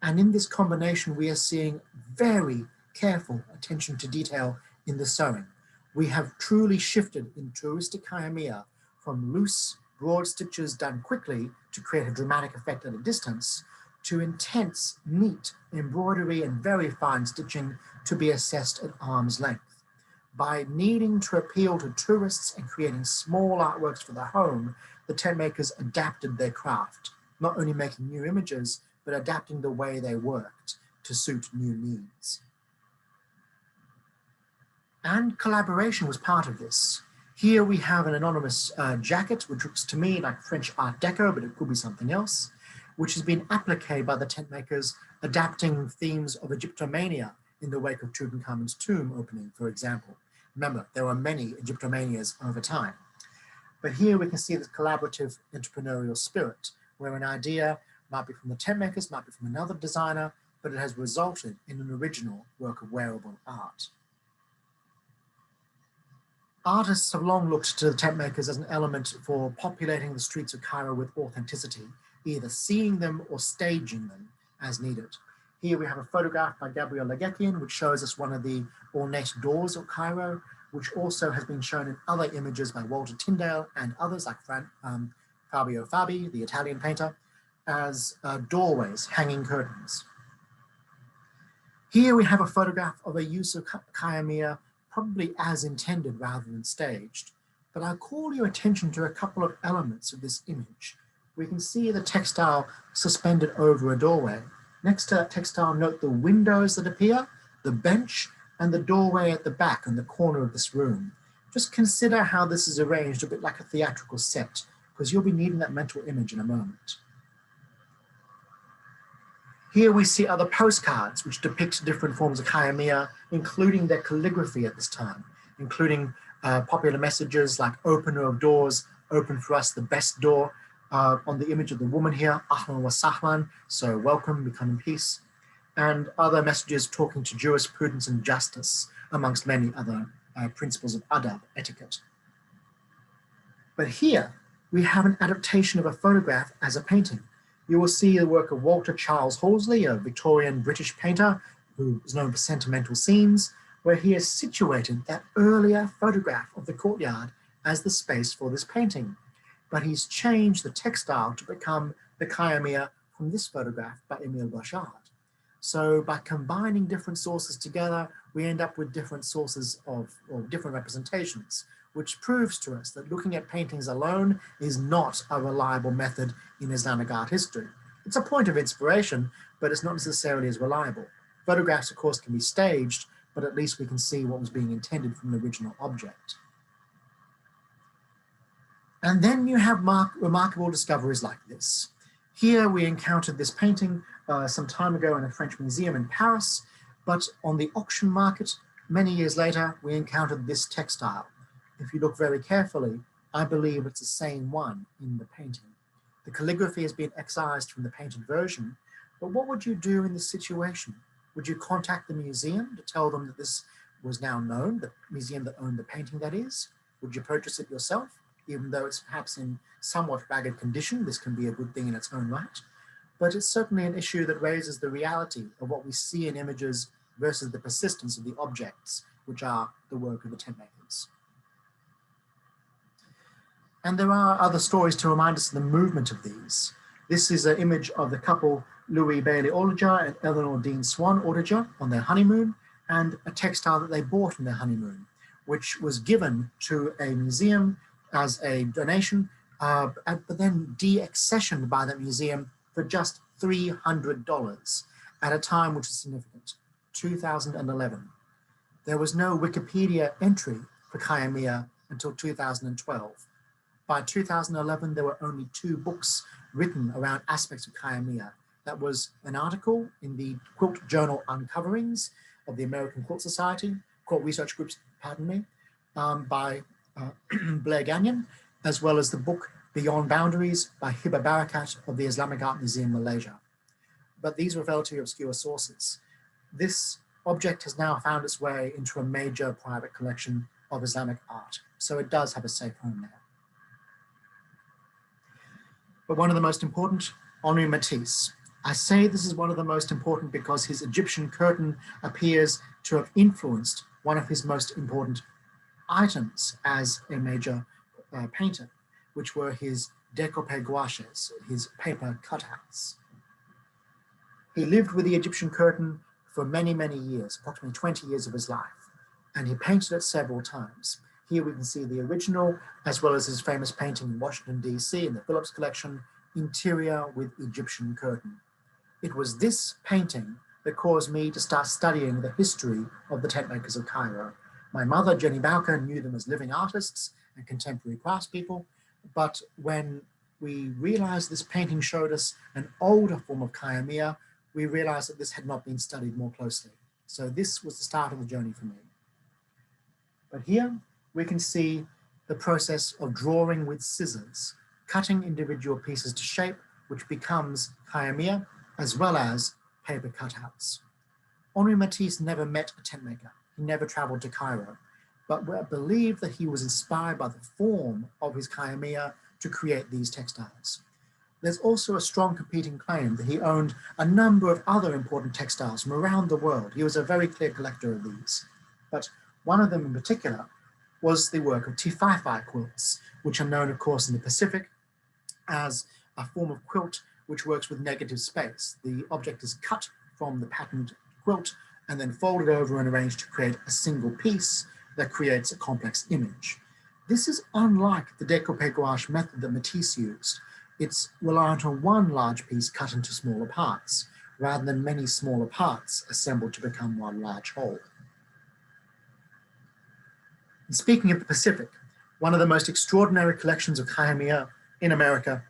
And in this combination, we are seeing very careful attention to detail in the sewing. We have truly shifted in touristic khayamiya from loose, broad stitches done quickly to create a dramatic effect at a distance, to intense, neat embroidery and very fine stitching to be assessed at arm's length. By needing to appeal to tourists and creating small artworks for the home, the tent makers adapted their craft, not only making new images, but adapting the way they worked to suit new needs. And collaboration was part of this. Here we have an anonymous jacket, which looks to me like French Art Deco, but it could be something else, which has been appliqued by the tent makers, adapting themes of Egyptomania in the wake of Tutankhamun's tomb opening, for example. Remember, there were many Egyptomanias over time. But here we can see this collaborative entrepreneurial spirit, where an idea might be from the tent makers, might be from another designer, but it has resulted in an original work of wearable art. Artists have long looked to the tent makers as an element for populating the streets of Cairo with authenticity, either seeing them or staging them as needed. Here we have a photograph by Gabriel Legekian, which shows us one of the ornate doors of Cairo, which also has been shown in other images by Walter Tyndale and others like Fabio Fabi, the Italian painter, as doorways, hanging curtains. Here we have a photograph of a use of khayamiya, probably as intended rather than staged. But I'll call your attention to a couple of elements of this image. We can see the textile suspended over a doorway. Next to that textile, note the windows that appear, the bench, and the doorway at the back in the corner of this room. Just consider how this is arranged a bit like a theatrical set, because you'll be needing that mental image in a moment. Here we see other postcards which depict different forms of khayamiya, including their calligraphy at this time, including popular messages like opener of doors, open for us the best door, on the image of the woman here, ahlan wa sahlan, so welcome, become in peace, and other messages talking to jurisprudence and justice, amongst many other principles of adab, etiquette. But here we have an adaptation of a photograph as a painting. You will see the work of Walter Charles Hallsley, a Victorian British painter who is known for sentimental scenes, where he has situated that earlier photograph of the courtyard as the space for this painting. But he's changed the textile to become the khayamiya from this photograph by Emile Bouchard. So by combining different sources together, we end up with different sources or different representations, which proves to us that looking at paintings alone is not a reliable method in Islamic art history. It's a point of inspiration, but it's not necessarily as reliable. Photographs, of course, can be staged, but at least we can see what was being intended from the original object. And then you have remarkable discoveries like this. Here we encountered this painting some time ago in a French museum in Paris, but on the auction market, many years later, we encountered this textile. If you look very carefully, I believe it's the same one in the painting. The calligraphy has been excised from the painted version, but what would you do in this situation? Would you contact the museum to tell them that this was now known, the museum that owned the painting, that is? Would you purchase it yourself? Even though it's perhaps in somewhat ragged condition, this can be a good thing in its own right. But it's certainly an issue that raises the reality of what we see in images versus the persistence of the objects, which are the work of the tent makers. And there are other stories to remind us of the movement of these. This is an image of the couple Louis Bailey Olager and Eleanor Dean Swan Olager on their honeymoon, and a textile that they bought on their honeymoon, which was given to a museum as a donation, but then de-accessioned by the museum for just $300 at a time which is significant, 2011. There was no Wikipedia entry for khayamiya until 2012. By 2011, there were only 2 books written around aspects of khayamiya. That was an article in the quilt journal Uncoverings of the American Quilt Society, Quilt Research Groups, pardon me, by Blair Gagnon, as well as the book Beyond Boundaries by Hiba Barakat of the Islamic Art Museum, Malaysia. But these were relatively obscure sources. This object has now found its way into a major private collection of Islamic art, so it does have a safe home there. But one of the most important, Henri Matisse. I say this is one of the most important because his Egyptian curtain appears to have influenced one of his most important items as a major painter, which were his découpé gouaches, his paper cutouts. He lived with the Egyptian curtain for many, many years, approximately 20 years of his life. and he painted it several times. Here we can see the original, as well as his famous painting in Washington, D.C. in the Phillips collection, Interior with Egyptian Curtain. It was this painting that caused me to start studying the history of the Tentmakers of Cairo. My mother, Jenny Bowker, knew them as living artists and contemporary craftspeople, but when we realized this painting showed us an older form of khayamiya, we realized that this had not been studied more closely. So this was the start of the journey for me. But here we can see the process of drawing with scissors, cutting individual pieces to shape, which becomes khayamiya, as well as paper cutouts. Henri Matisse never met a tent maker. He never traveled to Cairo, but we believe that he was inspired by the form of his khayamiya to create these textiles. There's also a strong competing claim that he owned a number of other important textiles from around the world. He was a very clear collector of these, but one of them in particular was the work of Tefaifi quilts, which are known, of course, in the Pacific as a form of quilt which works with negative space. The object is cut from the patterned quilt and then folded over and arranged to create a single piece that creates a complex image. This is unlike the découpé gouache method that Matisse used. It's reliant on one large piece cut into smaller parts, rather than many smaller parts assembled to become one large whole. And speaking of the Pacific, one of the most extraordinary collections of khayamiya in America,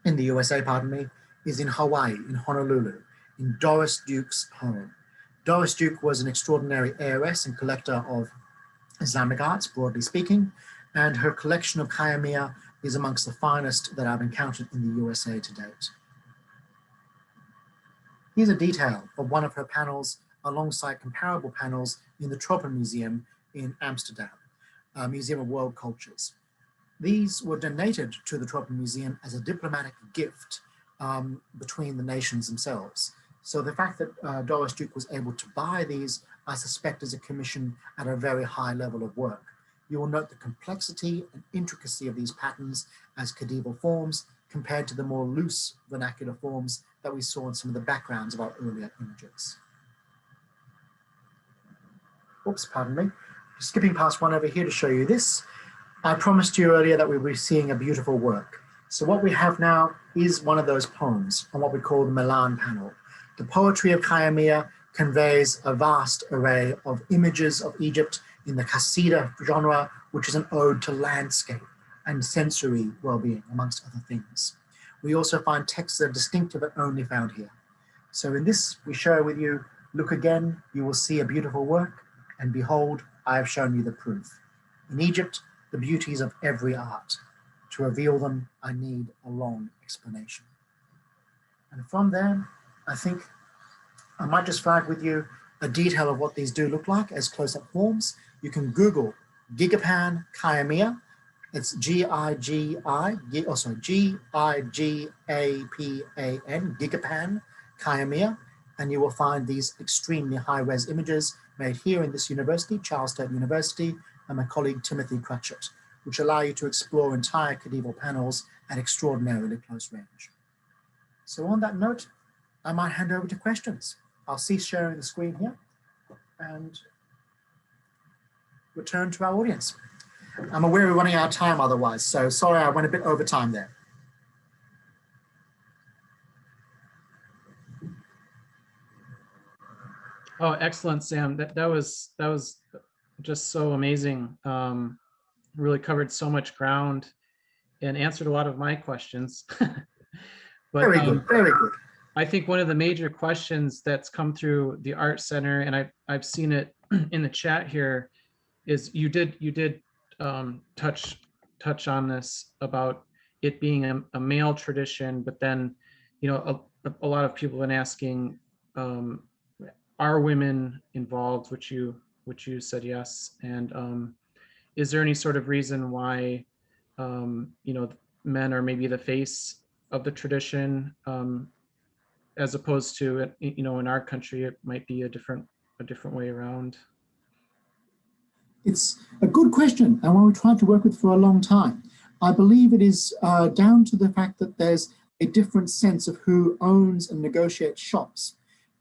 in the USA, pardon me, is in Hawaii, in Honolulu, in Doris Duke's home. Doris Duke was an extraordinary heiress and collector of Islamic arts, broadly speaking, and her collection of khayamiya is amongst the finest that I've encountered in the USA to date. Here's a detail of one of her panels alongside comparable panels in the Tropen Museum in Amsterdam, a Museum of World Cultures. These were donated to the Tropen Museum as a diplomatic gift between the nations themselves. So the fact that Doris Duke was able to buy these, I suspect, is a commission at a very high level of work. You will note the complexity and intricacy of these patterns as khedival forms compared to the more loose vernacular forms that we saw in some of the backgrounds of our earlier images. Oops, pardon me. Skipping past one over here to show you this. I promised you earlier that we were seeing a beautiful work. So what we have now is one of those poems on what we call the Milan panel. The Poetry of Chiamia conveys a vast array of images of Egypt in the Qasida genre, which is an ode to landscape and sensory well-being, amongst other things. We also find texts that are distinctive and only found here. So in this, we share with you, look again, you will see a beautiful work, and behold, I have shown you the proof. In Egypt, the beauties of every art. To reveal them, I need a long explanation. And from there, I think I might just flag with you a detail of what these do look like as close-up forms. You can Google Gigapan Chiamia. It's Gigapan, Gigapan Chiamia, and you will find these extremely high-res images made here in this university, Charles Sturt University, and my colleague Timothy Cratchit, which allow you to explore entire khedival panels at extraordinarily close range. So on that note, I might hand over to questions. I'll cease sharing the screen here and return to our audience. I'm aware we're running out of time otherwise, so sorry I went a bit over time there. Oh, excellent, Sam. That was just so amazing. Really covered so much ground and answered a lot of my questions. But very good, very good. I think one of the major questions that's come through the Art Center, and I've seen it in the chat here, is you did touch on this about it being a male tradition, but then, you know, a lot of people have been asking, are women involved, which you said yes, and is there any sort of reason why you know, men are maybe the face of the tradition, as opposed to, you know, in our country it might be a different way around? It's a good question, and one we tried to work with for a long time. I believe it is down to the fact that there's a different sense of who owns and negotiates shops.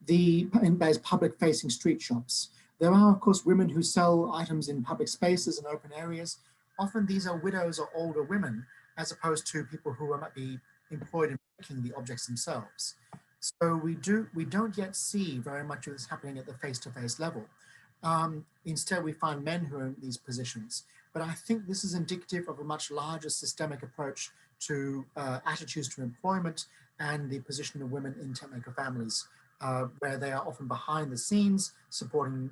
There's public-facing street shops. There are, of course, women who sell items in public spaces and open areas. Often these are widows or older women, as opposed to people who might be employed in making the objects themselves. So we don't yet see very much of this happening at the face-to-face level. Instead, we find men who are in these positions. But I think this is indicative of a much larger systemic approach to attitudes to employment and the position of women in Tentmaker families, where they are often behind the scenes, supporting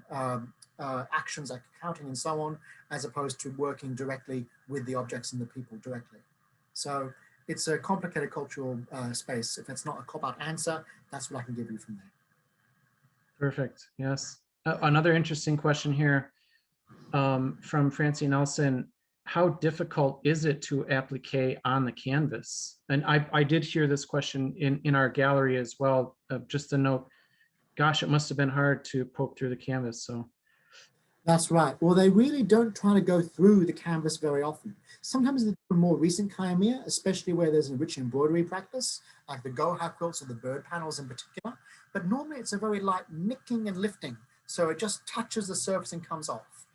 actions like accounting and so on, as opposed to working directly with the objects and the people directly. So it's a complicated cultural space. If it's not a cop-out answer, that's what I can give you from there. Perfect. Yes. Another interesting question here from Francie Nelson. How difficult is it to applique on the canvas? And I did hear this question in our gallery as well. Just a note, gosh, it must have been hard to poke through the canvas. So that's right. Well, they really don't try to go through the canvas very often. Sometimes they do more recent khayamiya, especially where there's a rich embroidery practice, like the goha quilts or the bird panels in particular. But normally it's a very light nicking and lifting. So it just touches the surface and comes off.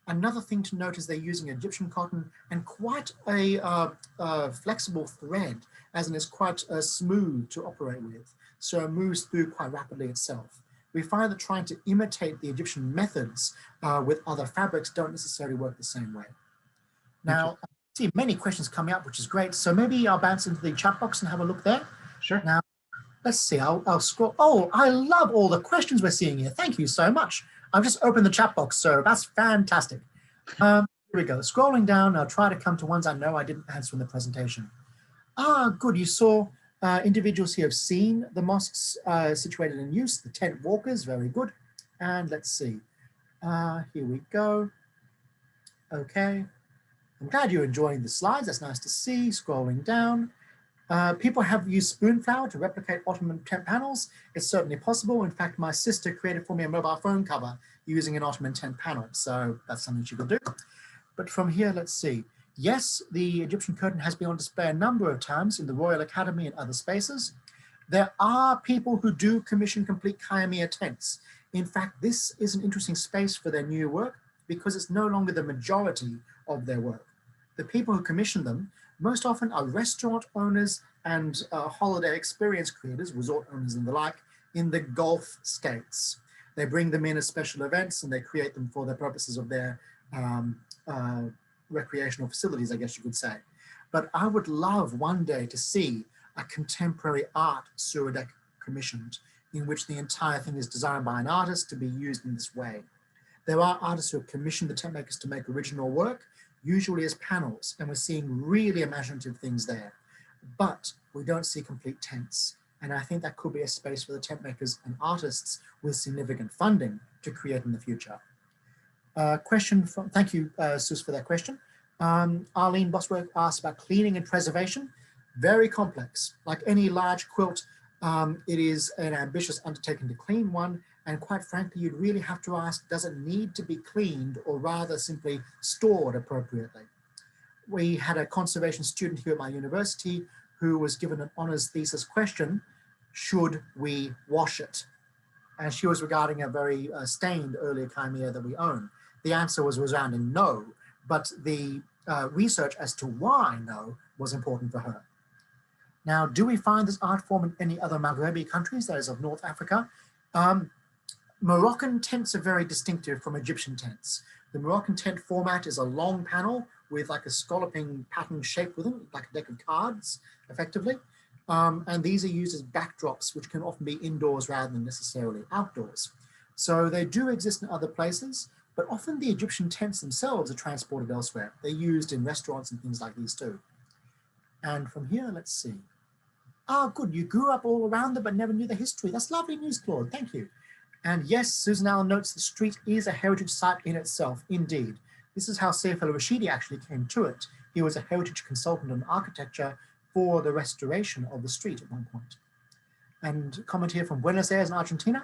Another thing to note is they're using Egyptian cotton and quite a flexible thread, as in it's quite smooth to operate with. So it moves through quite rapidly itself. We find that trying to imitate the Egyptian methods with other fabrics don't necessarily work the same way. Now, I see many questions coming up, which is great. So maybe I'll bounce into the chat box and have a look there. Sure. Now, let's see, I'll scroll. Oh, I love all the questions we're seeing here. Thank you so much. I've just opened the chat box, so that's fantastic. Here we go. Scrolling down, I'll try to come to ones I know I didn't answer in the presentation. Good. You saw individuals who have seen the mosques situated in use, the tent walkers, very good. And let's see. Here we go. Okay. I'm glad you're enjoying the slides. That's nice to see. Scrolling down. People have used spoon flour to replicate Ottoman tent panels. It's certainly possible. In fact, my sister created for me a mobile phone cover using an Ottoman tent panel. So that's something she could do. But from here, let's see. Yes, the Egyptian curtain has been on display a number of times in the Royal Academy and other spaces. There are people who do commission complete khayamiya tents. In fact, this is an interesting space for their new work because it's no longer the majority of their work. The people who commission them most often are restaurant owners and holiday experience creators, resort owners and the like, in the Gulf states. They bring them in as special events and they create them for the purposes of their recreational facilities, I guess you could say. But I would love one day to see a contemporary art suradek commissioned in which the entire thing is designed by an artist to be used in this way. There are artists who have commissioned the tent makers to make original work, usually as panels, and we're seeing really imaginative things there. But we don't see complete tents. And I think that could be a space for the tent makers and artists with significant funding to create in the future. Question from, thank you, Sus, for that question. Arlene Bosworth asked about cleaning and preservation. Very complex. Like any large quilt, it is an ambitious undertaking to clean one. And quite frankly, you'd really have to ask, does it need to be cleaned or rather simply stored appropriately? We had a conservation student here at my university who was given an honors thesis question, should we wash it? And she was regarding a very stained earlier khayamiya that we own. The answer was resounding no, but the research as to why no was important for her. Now, do we find this art form in any other Maghrebi countries, that is of North Africa? Moroccan tents are very distinctive from Egyptian tents. The Moroccan tent format is a long panel with like a scalloping pattern shape within, like a deck of cards, effectively. And these are used as backdrops, which can often be indoors rather than necessarily outdoors. So they do exist in other places, but often the Egyptian tents themselves are transported elsewhere. They're used in restaurants and things like these too. And from here, let's see. Ah, good, you grew up all around them but never knew the history. That's lovely news, Claude, thank you. And yes, Susan Allen notes the street is a heritage site in itself, indeed. This is how Seif El Rashidi actually came to it. He was a heritage consultant on architecture for the restoration of the street at one point. And comment here from Buenos Aires in Argentina.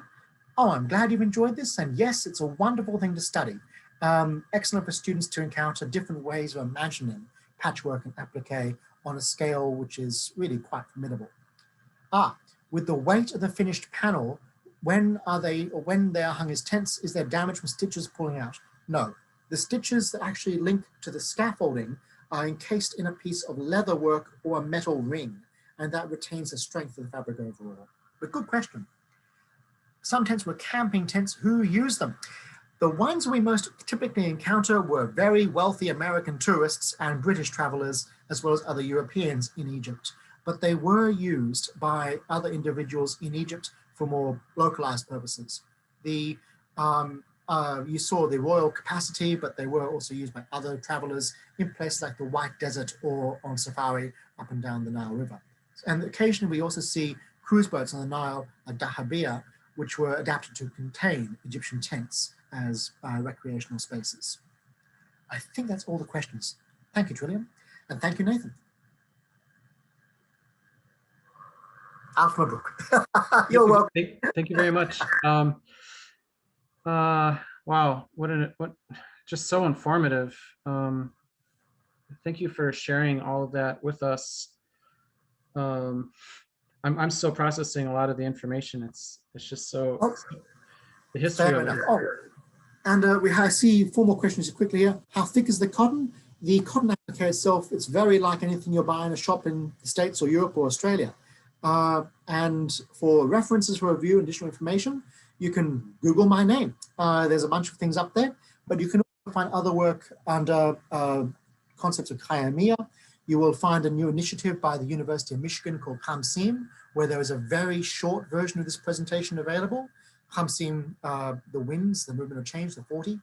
Oh, I'm glad you've enjoyed this. And yes, it's a wonderful thing to study. Excellent for students to encounter different ways of imagining patchwork and applique on a scale which is really quite formidable. With the weight of the finished panel, when they are hung as tents, is there damage from stitches pulling out? No. The stitches that actually link to the scaffolding are encased in a piece of leather work or a metal ring, and that retains the strength of the fabric overall. But good question. Some tents were camping tents. Who used them? The ones we most typically encounter were very wealthy American tourists and British travelers, as well as other Europeans in Egypt. But they were used by other individuals in Egypt for more localized purposes. You saw the royal capacity, but they were also used by other travelers in places like the White Desert or on safari up and down the Nile River. And occasionally we also see cruise boats on the Nile, like dahabeeyah, which were adapted to contain Egyptian tents as recreational spaces. I think that's all the questions. Thank you, Trillium, and thank you, Nathan. Out from a book. You're welcome. Thank you very much. Wow, what just so informative. Thank you for sharing all of that with us. I'm still processing a lot of the information. It's just so the history of it. And I see 4 more questions quickly here. How thick is the cotton? The cotton applique itself, it's very like anything you'll buy in a shop in the States or Europe or Australia. And for references, for review, and additional information, you can Google my name. There's a bunch of things up there, but you can also find other work under concepts of khayamiya. You will find a new initiative by the University of Michigan called Khamsim, where there is a very short version of this presentation available. Khamsim, the winds, the movement of change, the 40.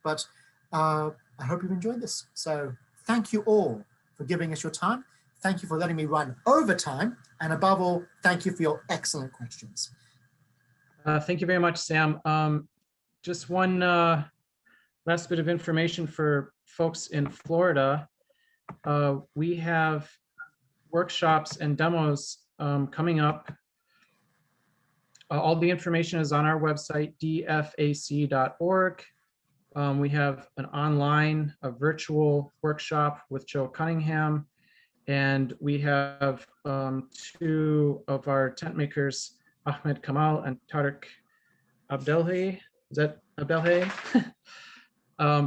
But I hope you've enjoyed this. So thank you all for giving us your time. Thank you for letting me run over time. And above all, thank you for your excellent questions. Thank you very much, Sam. Just one last bit of information for folks in Florida. We have workshops and demos coming up. All the information is on our website, dfac.org. We have an online, a virtual workshop with Joe Cunningham, and we have 2 of our tent makers, Ahmed Kamal and Tariq Abdelhay. Is that Abdelhay?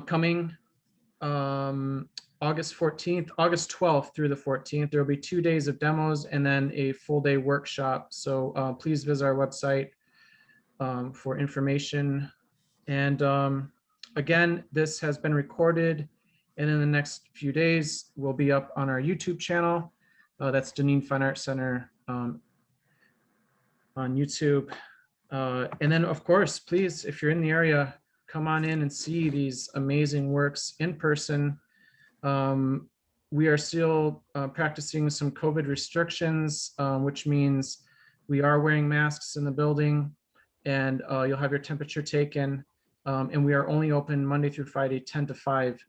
Coming August 12th through the 14th. There will be 2 days of demos and then a full day workshop. So please visit our website for information. And again, this has been recorded, and in the next few days will be up on our YouTube channel. That's Dunedin Fine Art Center on YouTube. And then of course, please, if you're in the area, come on in and see these amazing works in person. We are still practicing some COVID restrictions, which means we are wearing masks in the building, and you'll have your temperature taken. And we are only open Monday through Friday, 10 to 5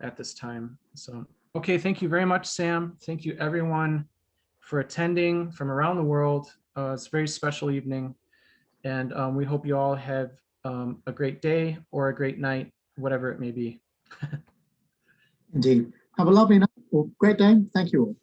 at this time. So, okay, thank you very much, Sam. Thank you everyone for attending from around the world. It's a very special evening, and we hope you all have a great day or a great night, whatever it may be. Indeed. Have a lovely night or great day. Thank you all.